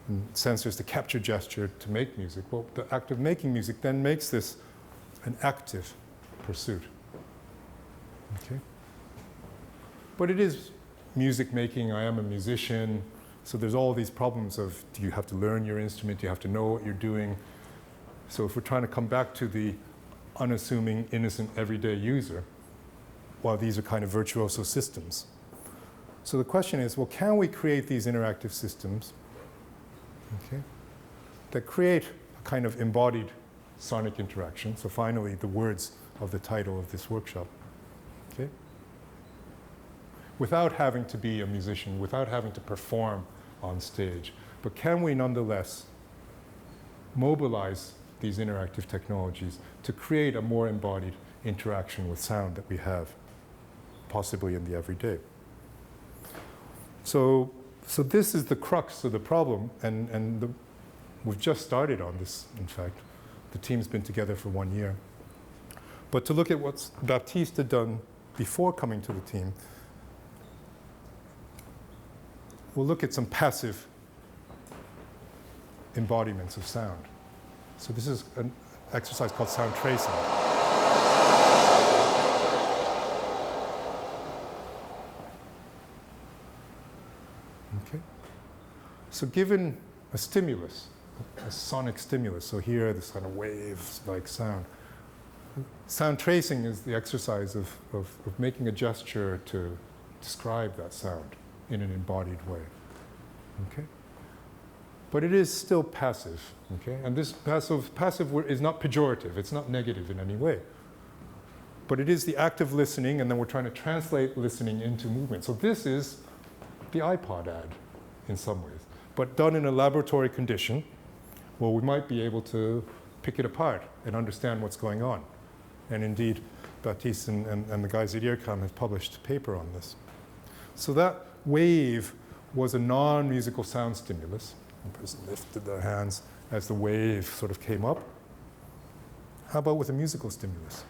And sensors to capture gesture to make music. Well, the act of making music then makes this an active pursuit. Okay? But it is music making. I am a musician. So there's all these problems of, do you have to learn your instrument? Do you have to know what you're doing? So if we're trying to come back to the unassuming, innocent, everyday user, well, these are kind of virtuoso systems. So the question is, well, can we create these interactive systems, okay, that create a kind of embodied sonic interaction? So finally, the words of the title of this workshop, okay? Without having to be a musician, without having to perform on stage. But can we nonetheless mobilize these interactive technologies to create a more embodied interaction with sound that we have, possibly in the everyday? So this is the crux of the problem, and we've just started on this, in fact. The team's been together for 1 year. But to look at what Baptiste had done before coming to the team, we'll look at some passive embodiments of sound. So this is an exercise called sound tracing. Okay. So given a stimulus, a sonic stimulus, so here this kind of waves-like sound. Sound tracing is the exercise of making a gesture to describe that sound in an embodied way. Okay? But it is still passive, okay? And this passive word is not pejorative, it's not negative in any way. But it is the act of listening, and then we're trying to translate listening into movement. So this is the iPod ad in some ways, but done in a laboratory condition, well, we might be able to pick it apart and understand what's going on. And indeed, Baptiste and the guys at IRCAM have published a paper on this. So that wave was a non-musical sound stimulus. The person lifted their hands as the wave sort of came up. How about with a musical stimulus?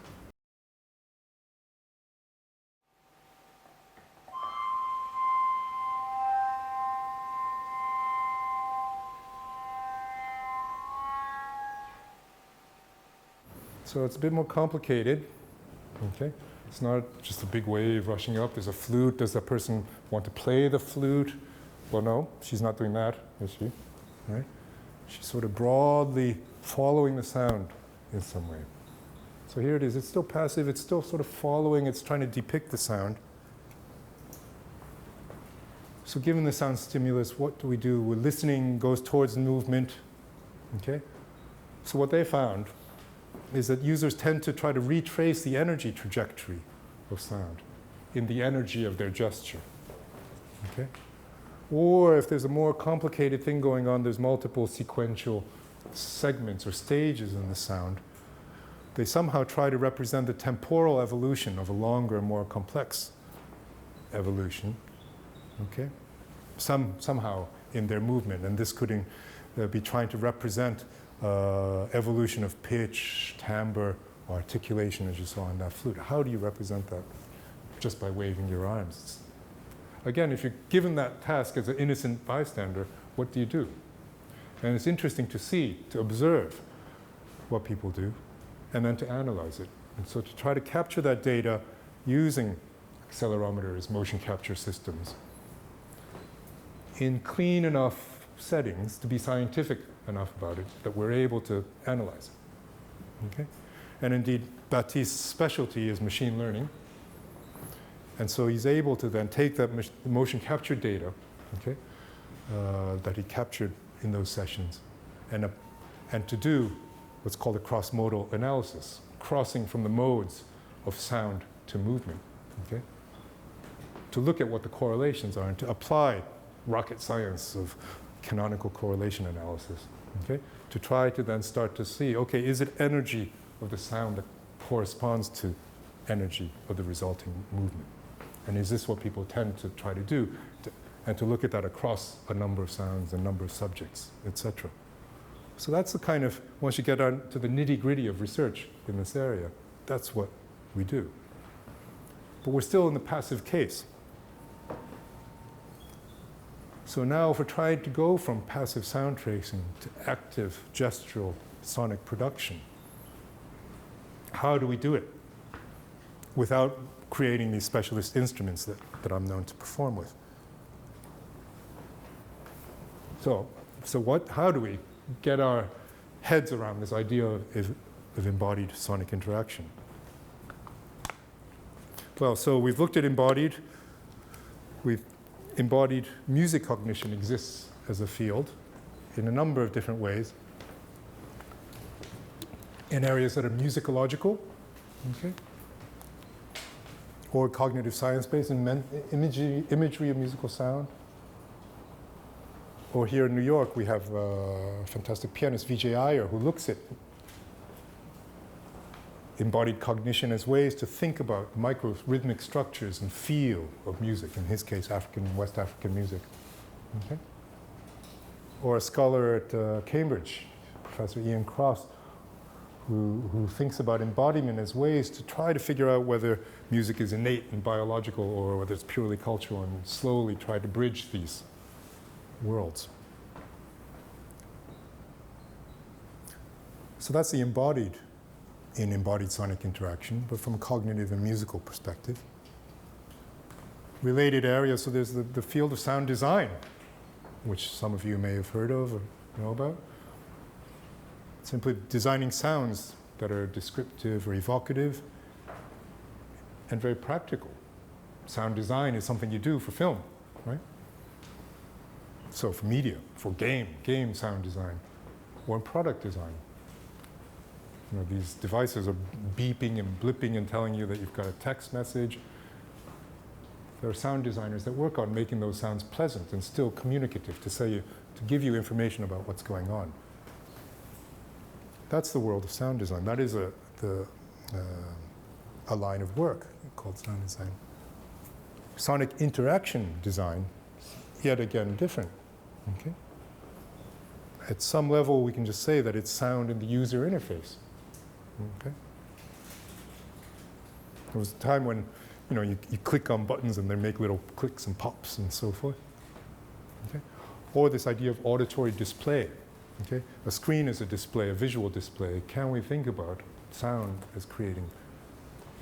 So it's a bit more complicated, okay? It's not just a big wave rushing up. There's a flute. Does that person want to play the flute? Well, no, she's not doing that, is she? Right? She's sort of broadly following the sound in some way. So here it is. It's still passive. It's still sort of following. It's trying to depict the sound. So given the sound stimulus, what do we do? Well, listening goes towards movement, okay? So what they found is that users tend to try to retrace the energy trajectory of sound, in the energy of their gesture. Okay? Or if there's a more complicated thing going on, there's multiple sequential segments or stages in the sound, they somehow try to represent the temporal evolution of a longer, more complex evolution, okay? Somehow in their movement, and this could be trying to represent evolution of pitch, timbre, articulation, as you saw in that flute. How do you represent that? Just by waving your arms. Again, if you're given that task as an innocent bystander, what do you do? And it's interesting to see, to observe what people do, and then to analyze it. And so to try to capture that data using accelerometers, motion capture systems, in clean enough settings to be scientific enough about it that we're able to analyze it. Okay? And indeed, Baptiste's specialty is machine learning. And so he's able to then take that motion capture data, okay, that he captured in those sessions, and to do what's called a cross-modal analysis, crossing from the modes of sound to movement, okay? To look at what the correlations are and to apply rocket science of canonical correlation analysis, okay? To try to then start to see, okay, is it energy of the sound that corresponds to energy of the resulting movement? And is this what people tend to try to do? And to look at that across a number of sounds, a number of subjects, etc. So that's the kind of, once you get on to the nitty-gritty of research in this area, that's what we do. But we're still in the passive case. So now if we're trying to go from passive sound tracing to active gestural sonic production, how do we do it without creating these specialist instruments that I'm known to perform with? So how do we get our heads around this idea of embodied sonic interaction? Well, so we've looked at embodied. Embodied music cognition exists as a field in a number of different ways. In areas that are musicological, okay, or cognitive science-based, in imagery of musical sound. Or here in New York, we have a fantastic pianist, Vijay Iyer, who looks at embodied cognition as ways to think about micro-rhythmic structures and feel of music, in his case, West African music. Okay? Or a scholar at Cambridge, Professor Ian Cross, who thinks about embodiment as ways to try to figure out whether music is innate and biological or whether it's purely cultural, and slowly try to bridge these worlds. So that's the embodied in embodied sonic interaction, but from a cognitive and musical perspective. Related areas, so there's the field of sound design, which some of you may have heard of or know about. Simply designing sounds that are descriptive or evocative and very practical. Sound design is something you do for film, right? So for media, for game sound design, or in product design. You know, these devices are beeping and blipping and telling you that you've got a text message. There are sound designers that work on making those sounds pleasant and still communicative, to give you information about what's going on. That's the world of sound design. That is a line of work called sound design. Sonic interaction design, yet again different. Okay? At some level, we can just say that it's sound in the user interface. Okay? There was a time when, you know, you click on buttons and they make little clicks and pops and so forth. Okay? Or this idea of auditory display. Okay? A screen is a display, a visual display. Can we think about sound as creating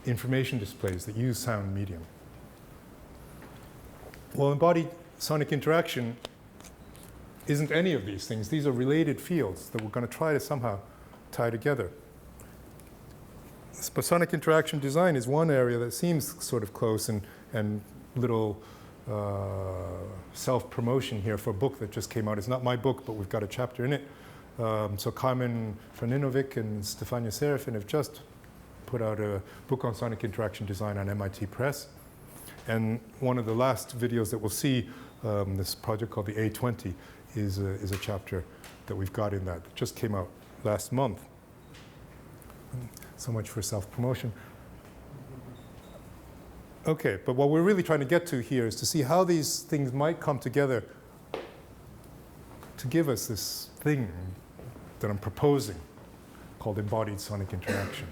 information displays that use sound medium? Well, embodied sonic interaction isn't any of these things. These are related fields that we're going to try to somehow tie together. But sonic interaction design is one area that seems sort of close, and little self-promotion here for a book that just came out. It's not my book, but we've got a chapter in it. So Carmen Franinovic and Stefania Serafin have just put out a book on sonic interaction design on MIT Press. And one of the last videos that we'll see, this project called the A20, is a chapter that we've got in that. It just came out last month. So much for self-promotion. Okay, but what we're really trying to get to here is to see how these things might come together to give us this thing that I'm proposing called embodied sonic interaction.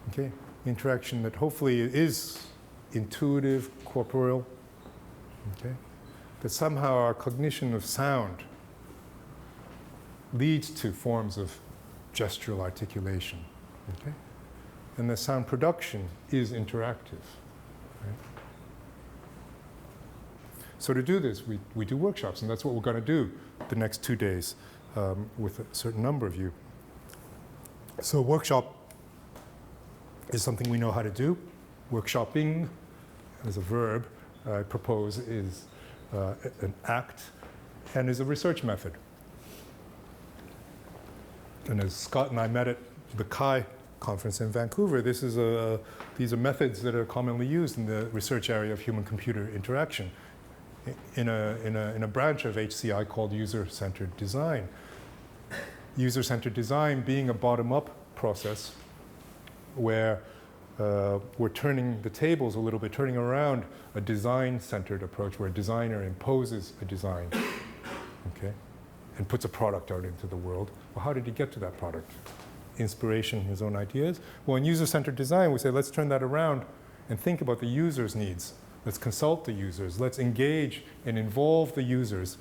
Okay, interaction that hopefully is intuitive, corporeal, okay, that somehow our cognition of sound leads to forms of gestural articulation, okay, and the sound production is interactive. Right? So to do this, we do workshops, and that's what we're going to do the next 2 days with a certain number of you. So workshop is something we know how to do. Workshopping as a verb, I propose, is an act and is a research method. And as Scott and I met at the CHI conference in Vancouver, these are methods that are commonly used in the research area of human-computer interaction in a branch of HCI called user-centered design. User-centered design being a bottom-up process where we're turning the tables a little bit, turning around a design-centered approach where a designer imposes a design, okay, and puts a product out into the world. Well, how did he get to that product? Inspiration, his own ideas. Well, in user-centered design, we say, let's turn that around and think about the user's needs. Let's consult the users. Let's engage and involve the users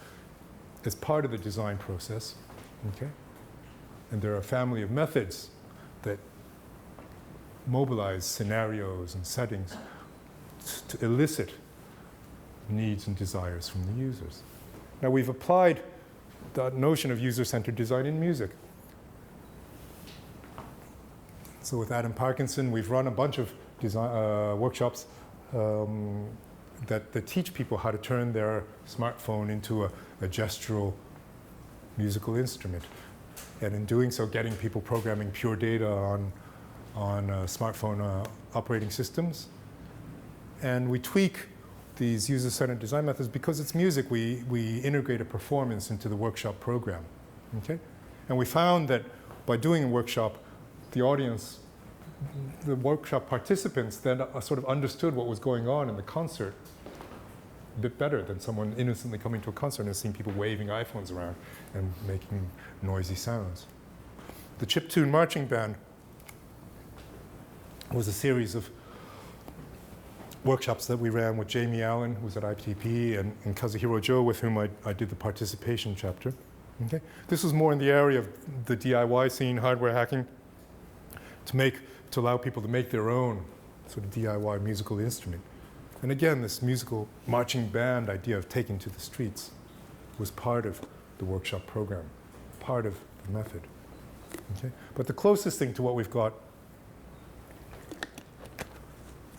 as part of the design process, okay? And there are a family of methods that mobilize scenarios and settings to elicit needs and desires from the users. Now, we've applied that notion of user-centered design in music. So with Adam Parkinson, we've run a bunch of design, workshops that teach people how to turn their smartphone into a gestural musical instrument. And in doing so, getting people programming pure data on smartphone operating systems. And we tweak these user-centered design methods because it's music. We integrate a performance into the workshop program, okay? And we found that by doing a workshop, the audience, the workshop participants then sort of understood what was going on in the concert a bit better than someone innocently coming to a concert and seeing people waving iPhones around and making noisy sounds. The chiptune marching band was a series of workshops that we ran with Jamie Allen, who was at IPTP, and Kazuhiro Joe, with whom I did the participation chapter. Okay? This was more in the area of the DIY scene, hardware hacking, to allow people to make their own sort of DIY musical instrument. And again, this musical marching band idea of taking to the streets was part of the workshop program, part of the method. Okay? But the closest thing to what we've got,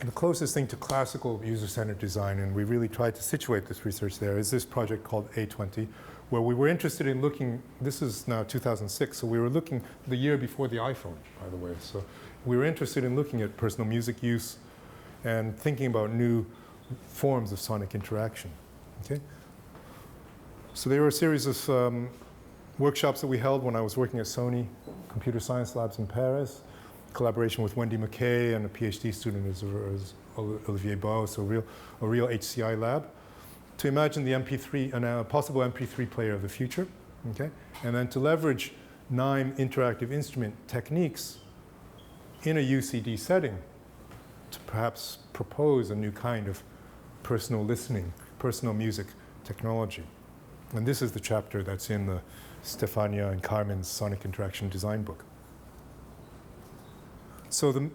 the closest thing to classical user-centered design, and we really tried to situate this research there, is this project called A20, where we were interested in looking, this is now 2006, so we were looking the year before the iPhone, by the way. So we were interested in looking at personal music use and thinking about new forms of sonic interaction, okay? So there were a series of workshops that we held when I was working at Sony Computer Science Labs in Paris, collaboration with Wendy McKay and a PhD student as Olivier Beau, so a real HCI lab, to imagine the MP3, a possible MP3 player of the future, okay? And then to leverage 9 interactive instrument techniques in a UCD setting to perhaps propose a new kind of personal listening, personal music technology. And this is the chapter that's in the Stefania and Carmen's Sonic Interaction Design book. So the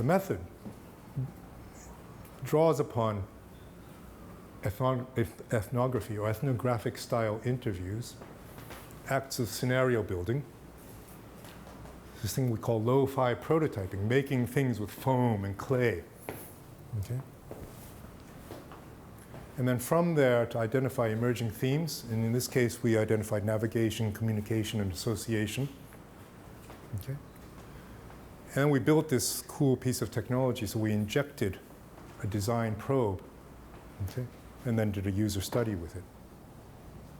method draws upon ethnography or ethnographic style interviews, acts of scenario building, this thing we call lo-fi prototyping, making things with foam and clay, okay? And then from there to identify emerging themes, and in this case we identified navigation, communication, and association, okay? And then we built this cool piece of technology. So we injected a design probe, okay, and then did a user study with it.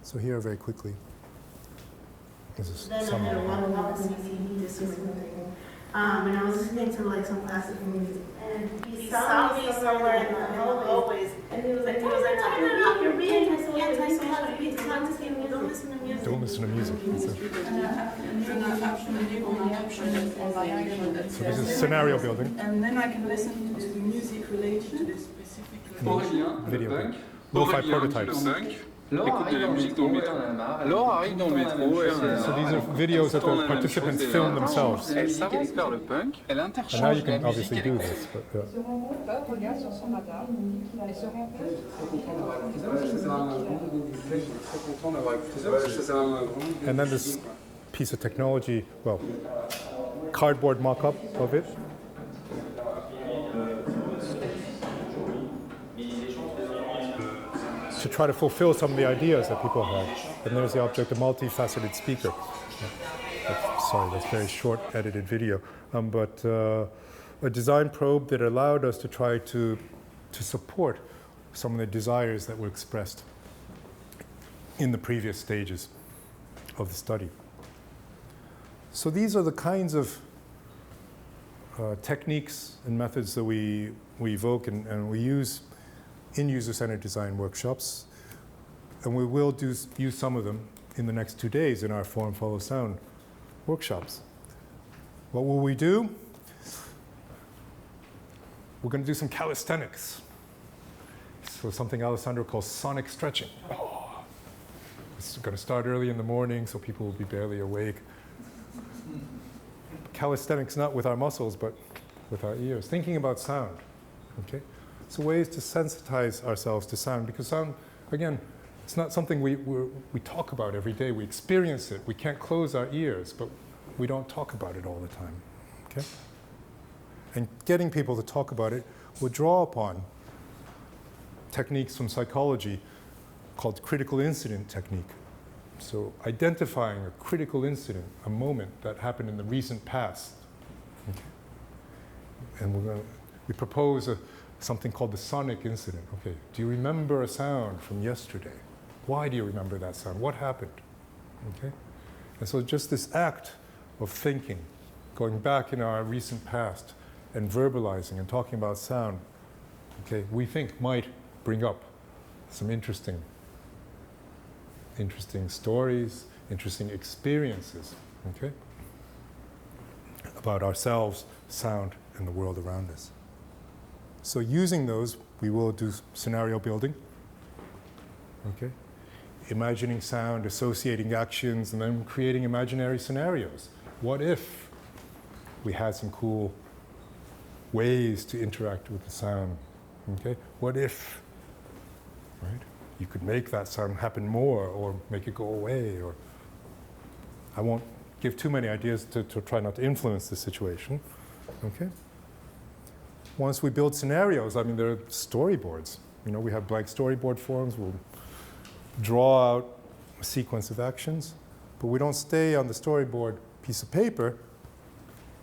So here, very quickly, this is some. And I was listening to like some classical music, and he saw me somewhere in the hallways, and he was like, "Turn it up! You're being anti-Semitic. Don't listen to music. Don't listen to music." So this is scenario building. And then I can listen to the music related to the specific Video. Lo-fi prototypes. Laure arrive dans le métro et on en a marre. Laure arrive dans le métro et on en a marre. So these are videos that the participants film themselves. Elle s'avance vers le punk, elle And now interchange you la can musique obviously do électronique. this, but Se rencontre pas, regarde sur son radar et se rencontre. and then this piece of technology, well, cardboard mock-up of it. To try to fulfill some of the ideas that people had. And there's the object, a multifaceted speaker. Sorry, that's a very short edited video. But a design probe that allowed us to try to support some of the desires that were expressed in the previous stages of the study. So these are the kinds of techniques and methods that we evoke and we use in user-centered design workshops, and we will use some of them in the next 2 days in our Form Follow Sound workshops. What will we do? We're going to do some calisthenics. So something Alessandro calls sonic stretching. Oh. It's going to start early in the morning, so people will be barely awake. Calisthenics not with our muscles, but with our ears, thinking about sound. Okay? So ways to sensitize ourselves to sound, because sound, again, it's not something we talk about every day. We experience it. We can't close our ears, but we don't talk about it all the time. Okay? And getting people to talk about it will draw upon techniques from psychology called critical incident technique. So identifying a critical incident, a moment that happened in the recent past. Okay? And we propose something called the sonic incident. Okay, do you remember a sound from yesterday? Why do you remember that sound? What happened? Okay? And so just this act of thinking, going back in our recent past and verbalizing and talking about sound, okay, we think might bring up some interesting stories, interesting experiences, okay, about ourselves, sound, and the world around us. So using those, we will do scenario building, okay, imagining sound, associating actions, and then creating imaginary scenarios. What if we had some cool ways to interact with the sound, okay? What if, right, you could make that sound happen more or make it go away, or I won't give too many ideas to try not to influence the situation, okay? Once we build scenarios, I mean, there are storyboards. You know, we have blank storyboard forms. We'll draw out a sequence of actions, but we don't stay on the storyboard piece of paper.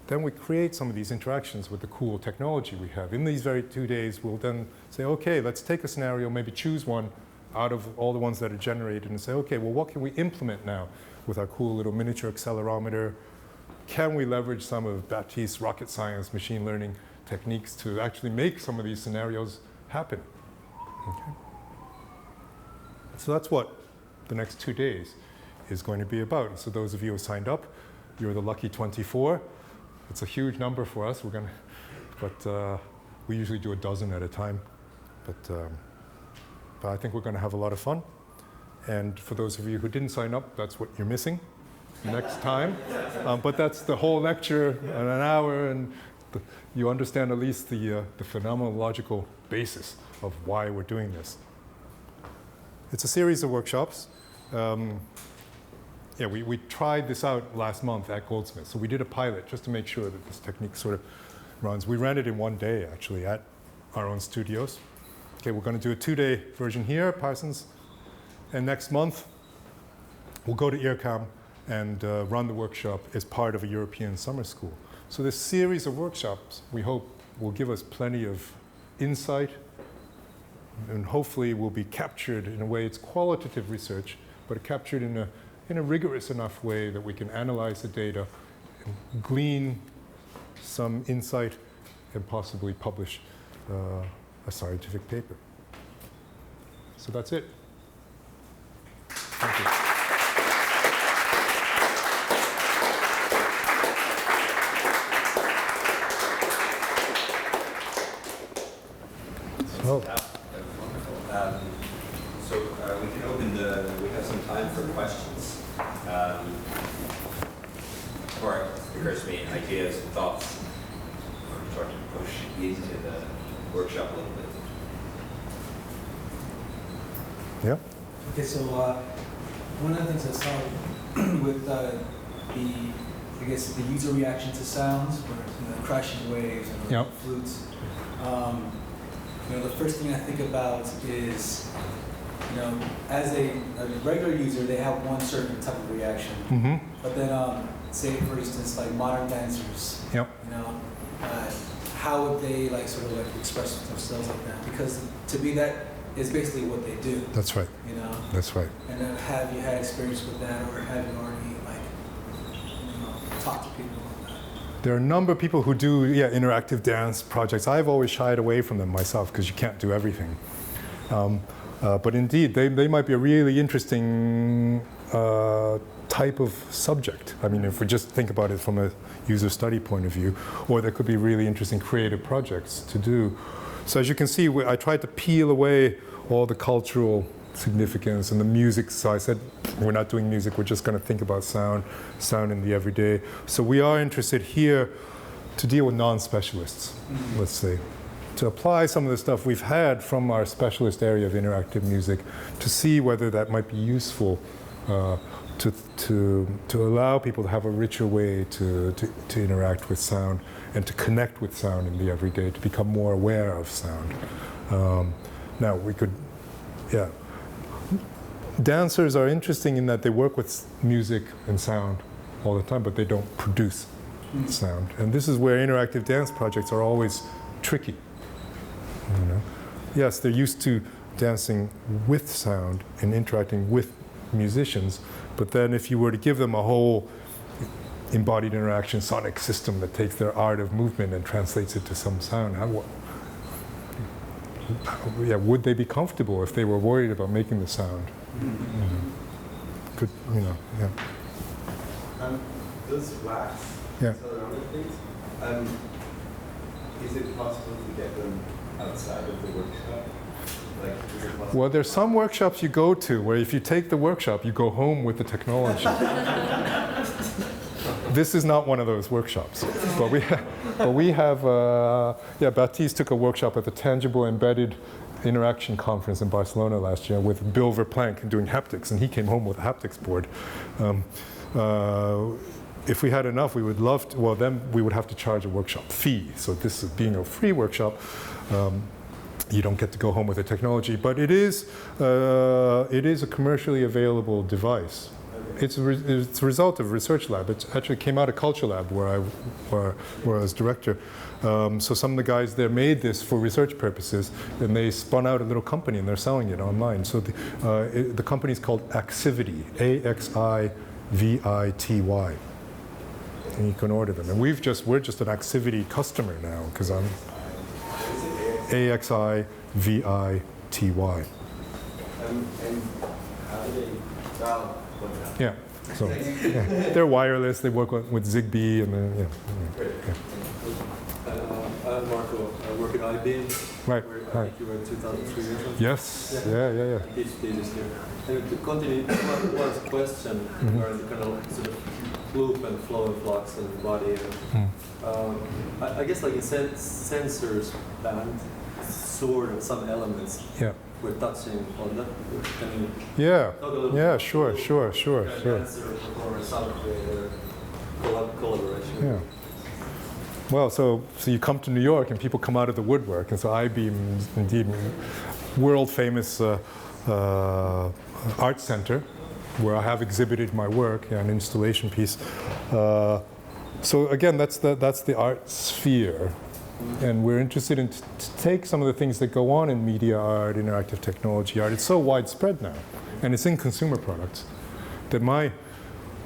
Then we create some of these interactions with the cool technology we have. In these very 2 days, we'll then say, okay, let's take a scenario, maybe choose one out of all the ones that are generated and say, okay, well, what can we implement now with our cool little miniature accelerometer? Can we leverage some of Baptiste's rocket science, machine learning techniques to actually make some of these scenarios happen? Okay. So that's what the next 2 days is going to be about. So those of you who signed up, you're the lucky 24. It's a huge number for us. We're going to, but we usually do a dozen at a time. But I think we're going to have a lot of fun. And for those of you who didn't sign up, that's what you're missing next time. But that's the whole lecture in an hour, and you understand at least the phenomenological basis of why we're doing this. It's a series of workshops. Yeah, we tried this out last month at Goldsmiths. So we did a pilot just to make sure that this technique sort of runs. We ran it in 1 day, actually, at our own studios. Okay, we're going to do a 2-day version here at Parsons. And next month, we'll go to IRCAM and run the workshop as part of a European summer school. So this series of workshops, we hope, will give us plenty of insight, and hopefully will be captured in a way, it's qualitative research, but captured in a rigorous enough way that we can analyze the data, and glean some insight, and possibly publish a scientific paper. So that's it. Thank you. So, we can open we have some time for questions. Or it occurs to me, ideas and thoughts. I'm trying to push into the workshop a little bit. Yeah. Okay, so one of the things I saw with I guess the user reaction to sounds, where crashing waves and Yep. flutes. The first thing I think about is, as a regular user, they have one certain type of reaction. Mm-hmm. But then, say for instance, like modern dancers, Yep. how would they sort of express themselves like that? Because to me, that is basically what they do. That's right. That's right. And then have you had experience with that, or have you already talked to people about that? There are a number of people who do interactive dance projects. I've always shied away from them myself because you can't do everything. But indeed, they might be a really interesting type of subject. I mean, if we just think about it from a user study point of view, or there could be really interesting creative projects to do. So as you can see, I tried to peel away all the cultural significance and the music. So I said, we're not doing music, we're just going to think about sound in the everyday. So we are interested here to deal with non-specialists, let's say, to apply some of the stuff we've had from our specialist area of interactive music to see whether that might be useful to allow people to have a richer way to interact with sound and to connect with sound in the everyday, to become more aware of sound. Now we could, dancers are interesting in that they work with music and sound all the time, but they don't produce sound. And this is where interactive dance projects are always tricky. Yes, they're used to dancing with sound and interacting with musicians, but then if you were to give them a whole embodied interaction sonic system that takes their art of movement and translates it to some sound, would they be comfortable if they were worried about making the sound? Could, Those wax, Yeah. other things, is it possible to get them outside of the workshop? Is it possible? Well, there's some workshops you go to where if you take the workshop, you go home with the technology. This is not one of those workshops. But we have, Baptiste took a workshop at the Tangible Embedded Interaction Conference in Barcelona last year with Bill Verplank doing haptics, and he came home with a haptics board. If we had enough, we would love to, well, then we would have to charge a workshop fee. So this is being a free workshop. You don't get to go home with the technology, but it is a commercially available device. It's a result of Research Lab. It actually came out of Culture Lab where I was director. So some of the guys there made this for research purposes, and they spun out a little company and they're selling it online. So the company is called Axivity, Axivity. And you can order them. And we're just an Axivity customer now because I'm Axivity. And how do they sell? Yeah. So they're wireless. They work with Zigbee and then Great. I'm Marco. I work at Eyebeam. Right. I think you were in 2003 or something. Yes. Yeah. PhD this year. And to continue one's question regarding the kind of sort of loop and flow and flux and body. I guess in sensors band sort of some elements. Yeah. We're touching on that. Can you Yeah. talk a little Yeah. bit? Sure. Dancer, performer, sound creator, collaboration. Yeah. Well, so you come to New York and people come out of the woodwork, and so Eyebeam is indeed world famous art center where I have exhibited my work, an installation piece. So again, that's the art sphere. And we're interested in to take some of the things that go on in media art, interactive technology art. It's so widespread now, and it's in consumer products, that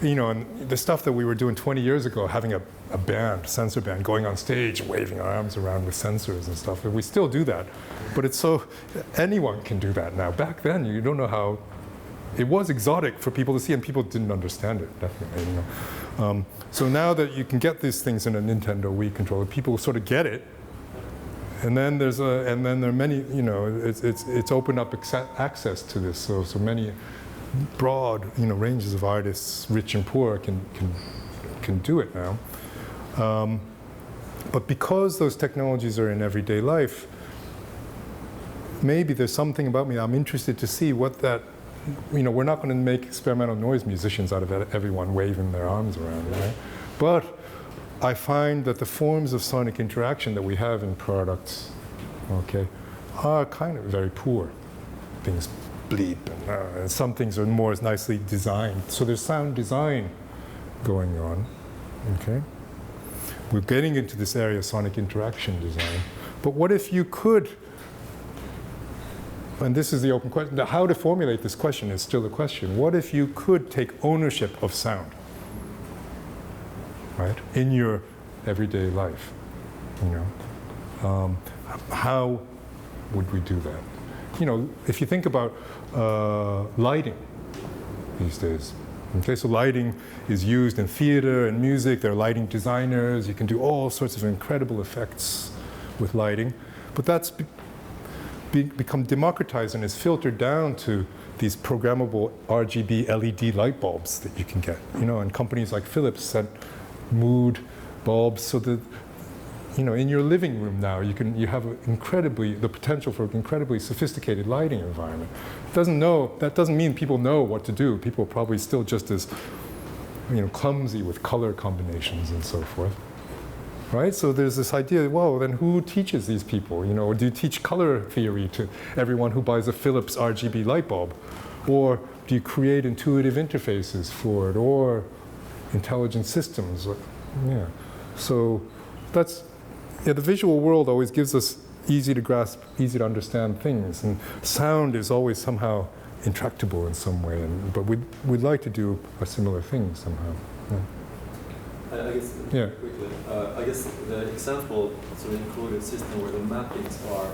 and the stuff that we were doing 20 years ago, having a band, sensor band, going on stage, waving our arms around with sensors and stuff, we still do that. But it's so, anyone can do that now. Back then, you don't know how, it was exotic for people to see, and people didn't understand it, definitely. So now that you can get these things in a Nintendo Wii controller, people sort of get it, and then there are many, it's opened up access to this. So many broad, ranges of artists, rich and poor, can do it now. But because those technologies are in everyday life, maybe there's something about me. I'm interested to see what that. We're not going to make experimental noise musicians out of everyone waving their arms around, right? But I find that the forms of sonic interaction that we have in products, are kind of very poor. Things bleep, and some things are more nicely designed. So there's sound design going on, We're getting into this area of sonic interaction design. But what if you could, and this is the open question, how to formulate this question is still a question. What if you could take ownership of sound, right, in your everyday life? How would we do that? If you think about lighting these days, so lighting is used in theater and music. There are lighting designers. You can do all sorts of incredible effects with lighting, but that's become democratized and is filtered down to these programmable RGB LED light bulbs that you can get. And companies like Philips sent mood bulbs so that, in your living room now, you have the potential for an incredibly sophisticated lighting environment. That doesn't mean people know what to do. People are probably still just as, clumsy with color combinations and so forth. Right? So there's this idea, well, then who teaches these people? Or do you teach color theory to everyone who buys a Philips RGB light bulb? Or do you create intuitive interfaces for it? Or intelligent systems? Yeah. So that's, the visual world always gives us easy to grasp, easy to understand things. And sound is always somehow intractable in some way. But we'd like to do a similar thing somehow. Yeah. I guess, quickly, I guess the example sort of included system where the mappings are,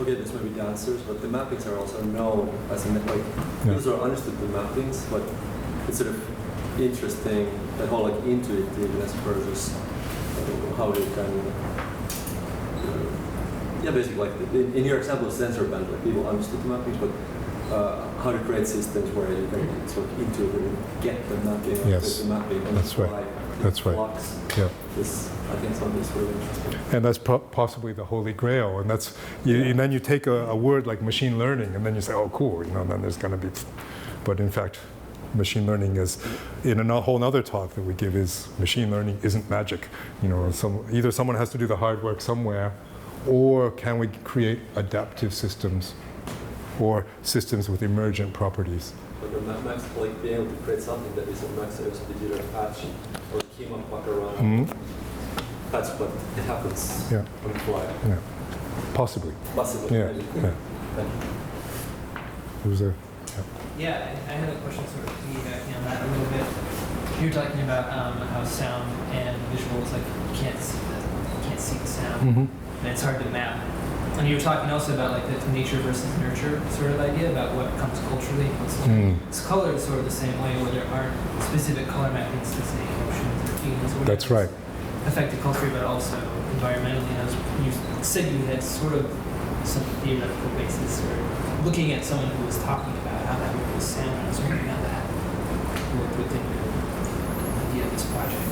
there's maybe dancers, but the mappings are also known as people sort of understood the mappings, but it's sort of interesting, that whole intuitiveness versus how they can, basically in your example of sensor band, people understood the mappings, but how to create systems where you can sort of intuitively get the mapping, the mapping on the fly. That's right. Blocks. Yeah. This, I think, something that's really interesting. And that's possibly the holy grail. And that's and then you take a word like machine learning, and then you say, oh, cool. Then there's going to be, but in fact, machine learning is, in a whole other talk that we give, is machine learning isn't magic. Either someone has to do the hard work somewhere, or can we create adaptive systems, or systems with emergent properties. But the max, being able to create something that is a max digital patch or schema fuck around patch, but it happens on the fly. Yeah. Possibly. Yeah. There was a. Yeah, I had a question sort of piggybacking on that a little bit. You were talking about how sound and visuals, you can't see the sound, and it's hard to map. And you were talking also about the nature versus nurture sort of idea about what comes culturally. It's color is sort of the same way, where there aren't specific color mappings to say emotions or feelings. That's right. Affected culture, but also environmentally. And as you said, you had sort of some theoretical basis, or looking at someone who was talking about how that would sound. I was wondering how that worked within your idea of this project.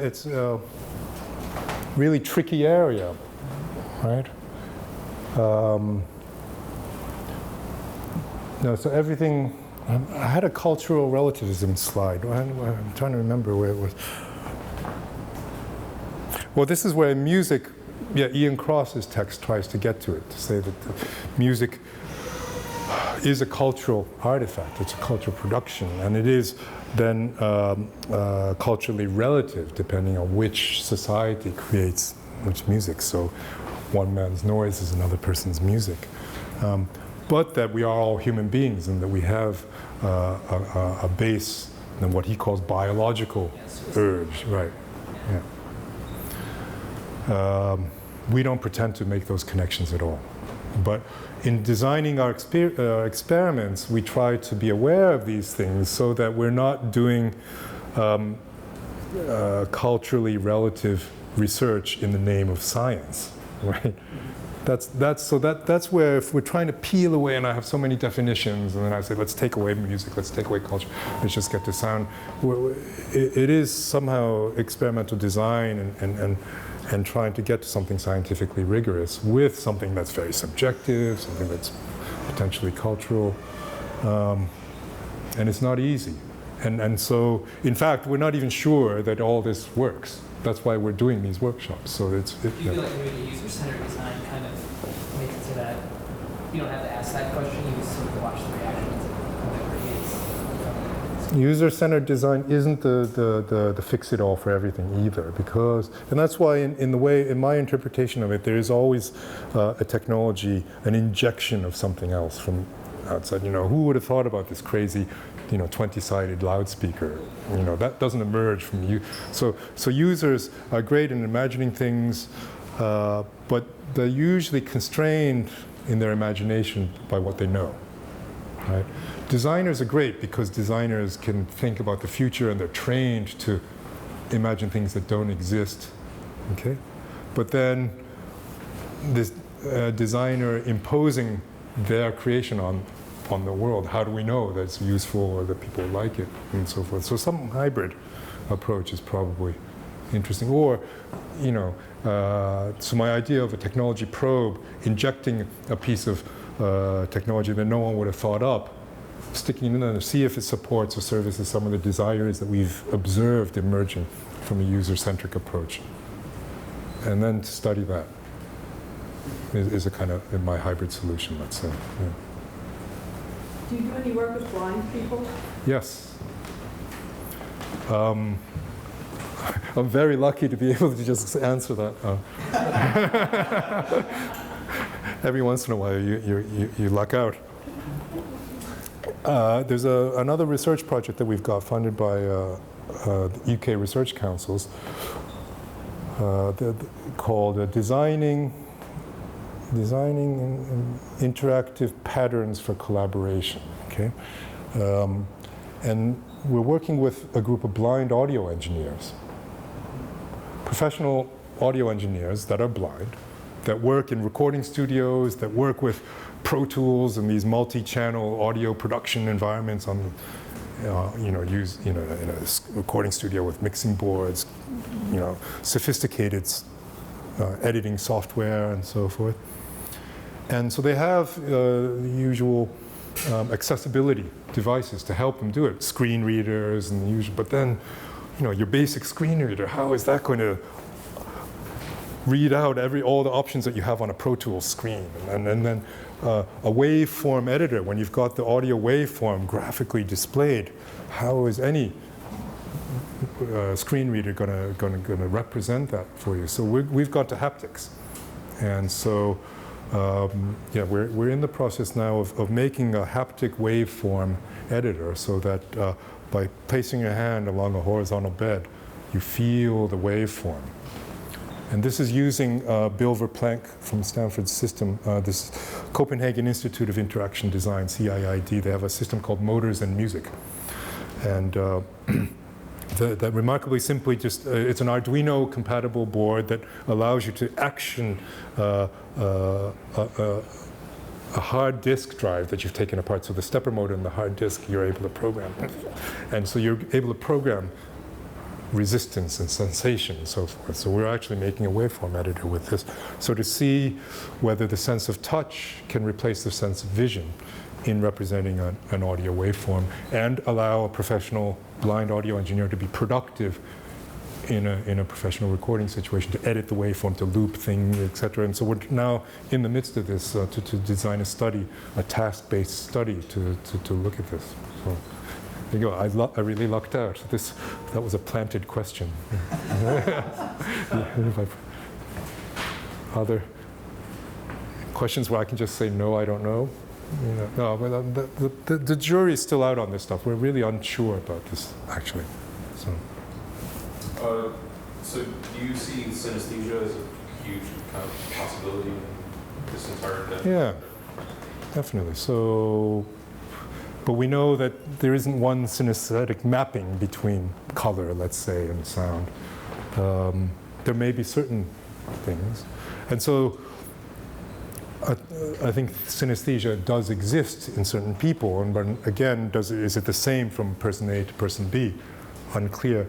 It's really tricky area, right? So everything. I had a cultural relativism slide. I'm trying to remember where it was. Well, this is where music. Ian Cross's text tries to get to it, to say that the music is a cultural artifact. It's a cultural production, and it is then culturally relative depending on which society creates which music. So one man's noise is another person's music. But that we are all human beings and that we have a base and what he calls biological urge, right? Yeah. We don't pretend to make those connections at all. But in designing our experiments, we try to be aware of these things so that we're not doing culturally relative research in the name of science, right? That's where if we're trying to peel away, and I have so many definitions, and then I say, let's take away music, let's take away culture, let's just get to sound. It is somehow experimental design and trying to get to something scientifically rigorous with something that's very subjective, something that's potentially cultural, and it's not easy. And so, in fact, we're not even sure that all this works. That's why we're doing these workshops. So you feel like maybe user-centered design kind of makes it so that you don't have to ask that question, you just sort of watch the reactions of whatever it is. User-centered design isn't the fix-it-all for everything either, because, and that's why in my interpretation of it, there is always a technology, an injection of something else from outside. Who would have thought about this crazy 20-sided loudspeaker? That doesn't emerge from you. So users are great in imagining things, but they're usually constrained in their imagination by what they know, right? Designers are great because designers can think about the future and they're trained to imagine things that don't exist, okay? But then this designer imposing their creation on the world, how do we know that it's useful or that people like it and so forth? So some hybrid approach is probably interesting. Or, so my idea of a technology probe, injecting a piece of technology that no one would have thought up, sticking it in there to see if it supports or services some of the desires that we've observed emerging from a user-centric approach. And then to study that is a kind of my hybrid solution, let's say. Yeah. Do you do any work with blind people? Yes. I'm very lucky to be able to just answer that. Every once in a while, you luck out. There's another research project that we've got funded by the UK Research Councils called Designing interactive patterns for collaboration, okay? And we're working with a group of blind audio engineers, professional audio engineers that are blind, that work in recording studios, that work with Pro Tools and these multi-channel audio production environments on, use, in a recording studio with mixing boards, sophisticated editing software and so forth. And so they have the usual accessibility devices to help them do it, screen readers and the usual. But then, your basic screen reader, how is that going to read out all the options that you have on a Pro Tools screen? And then a waveform editor, when you've got the audio waveform graphically displayed, how is any screen reader going to represent that for you? So we've got to haptics, and so. We're in the process now of making a haptic waveform editor so that by placing your hand along a horizontal bed, you feel the waveform. And this is using Bill Verplank from Stanford's system, this Copenhagen Institute of Interaction Design, CIID. They have a system called Motors and Music. And that remarkably simply it's an Arduino compatible board that allows you to action a hard disk drive that you've taken apart. So the stepper motor and the hard disk you're able to program. And so you're able to program resistance and sensation and so forth. So we're actually making a waveform editor with this. So to see whether the sense of touch can replace the sense of vision in representing an audio waveform and allow a professional blind audio engineer to be productive in a professional recording situation, to edit the waveform, to loop things, etc. And so we're now in the midst of this to design a study, a task-based study to look at this. So there you go. I really lucked out. That was a planted question. Other questions where I can just say no, I don't know. No, but the jury's still out on this stuff. We're really unsure about this, actually. So do you see synesthesia as a huge kind of possibility in this entire depth? Yeah, definitely. So, but we know that there isn't one synesthetic mapping between color, let's say, and sound. There may be certain things. And so I think synesthesia does exist in certain people, but again, is it the same from person A to person B? Unclear.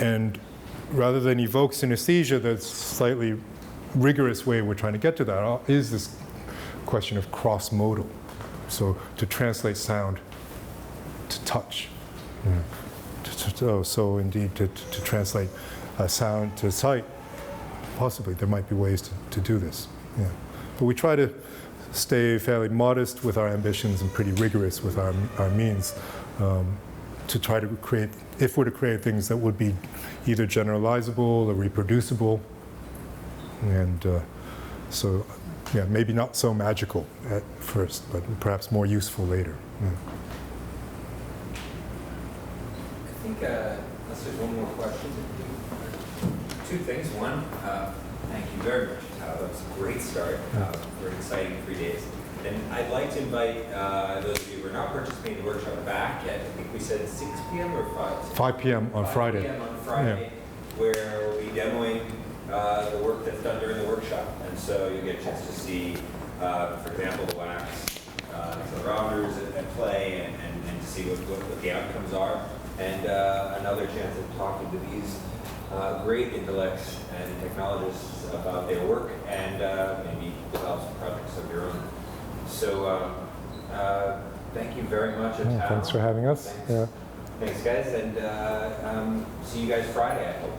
And rather than evoke synesthesia, the slightly rigorous way we're trying to get to that is this question of cross-modal. So to translate sound to touch. So indeed to translate sound to sight. Possibly there might be ways to do this. Yeah. But we try to stay fairly modest with our ambitions and pretty rigorous with our means. To try to create, if we're to create things that would be either generalizable or reproducible, and so, yeah, maybe not so magical at first, but perhaps more useful later. Yeah. I think let's do one more question. Two things. One, thank you very much, Atau. That was a great start. Very exciting 3 days. And I'd like to invite those of you who are not participating in the workshop back at, I think we said 6 p.m. or 5? 5 p.m. on Friday. 5 p.m. on Friday, where we'll be demoing the work that's done during the workshop. And so you get a chance to see, for example, the wax accelerometers at play and to see what the outcomes are. And another chance of talking to these great intellects and technologists about their work and maybe develop some projects of your own. So thank you very much, Atau. Thanks for having us. Thanks, Yeah. Thanks guys, and see you guys Friday, I hope.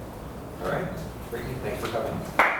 All right? Great. Thanks for coming.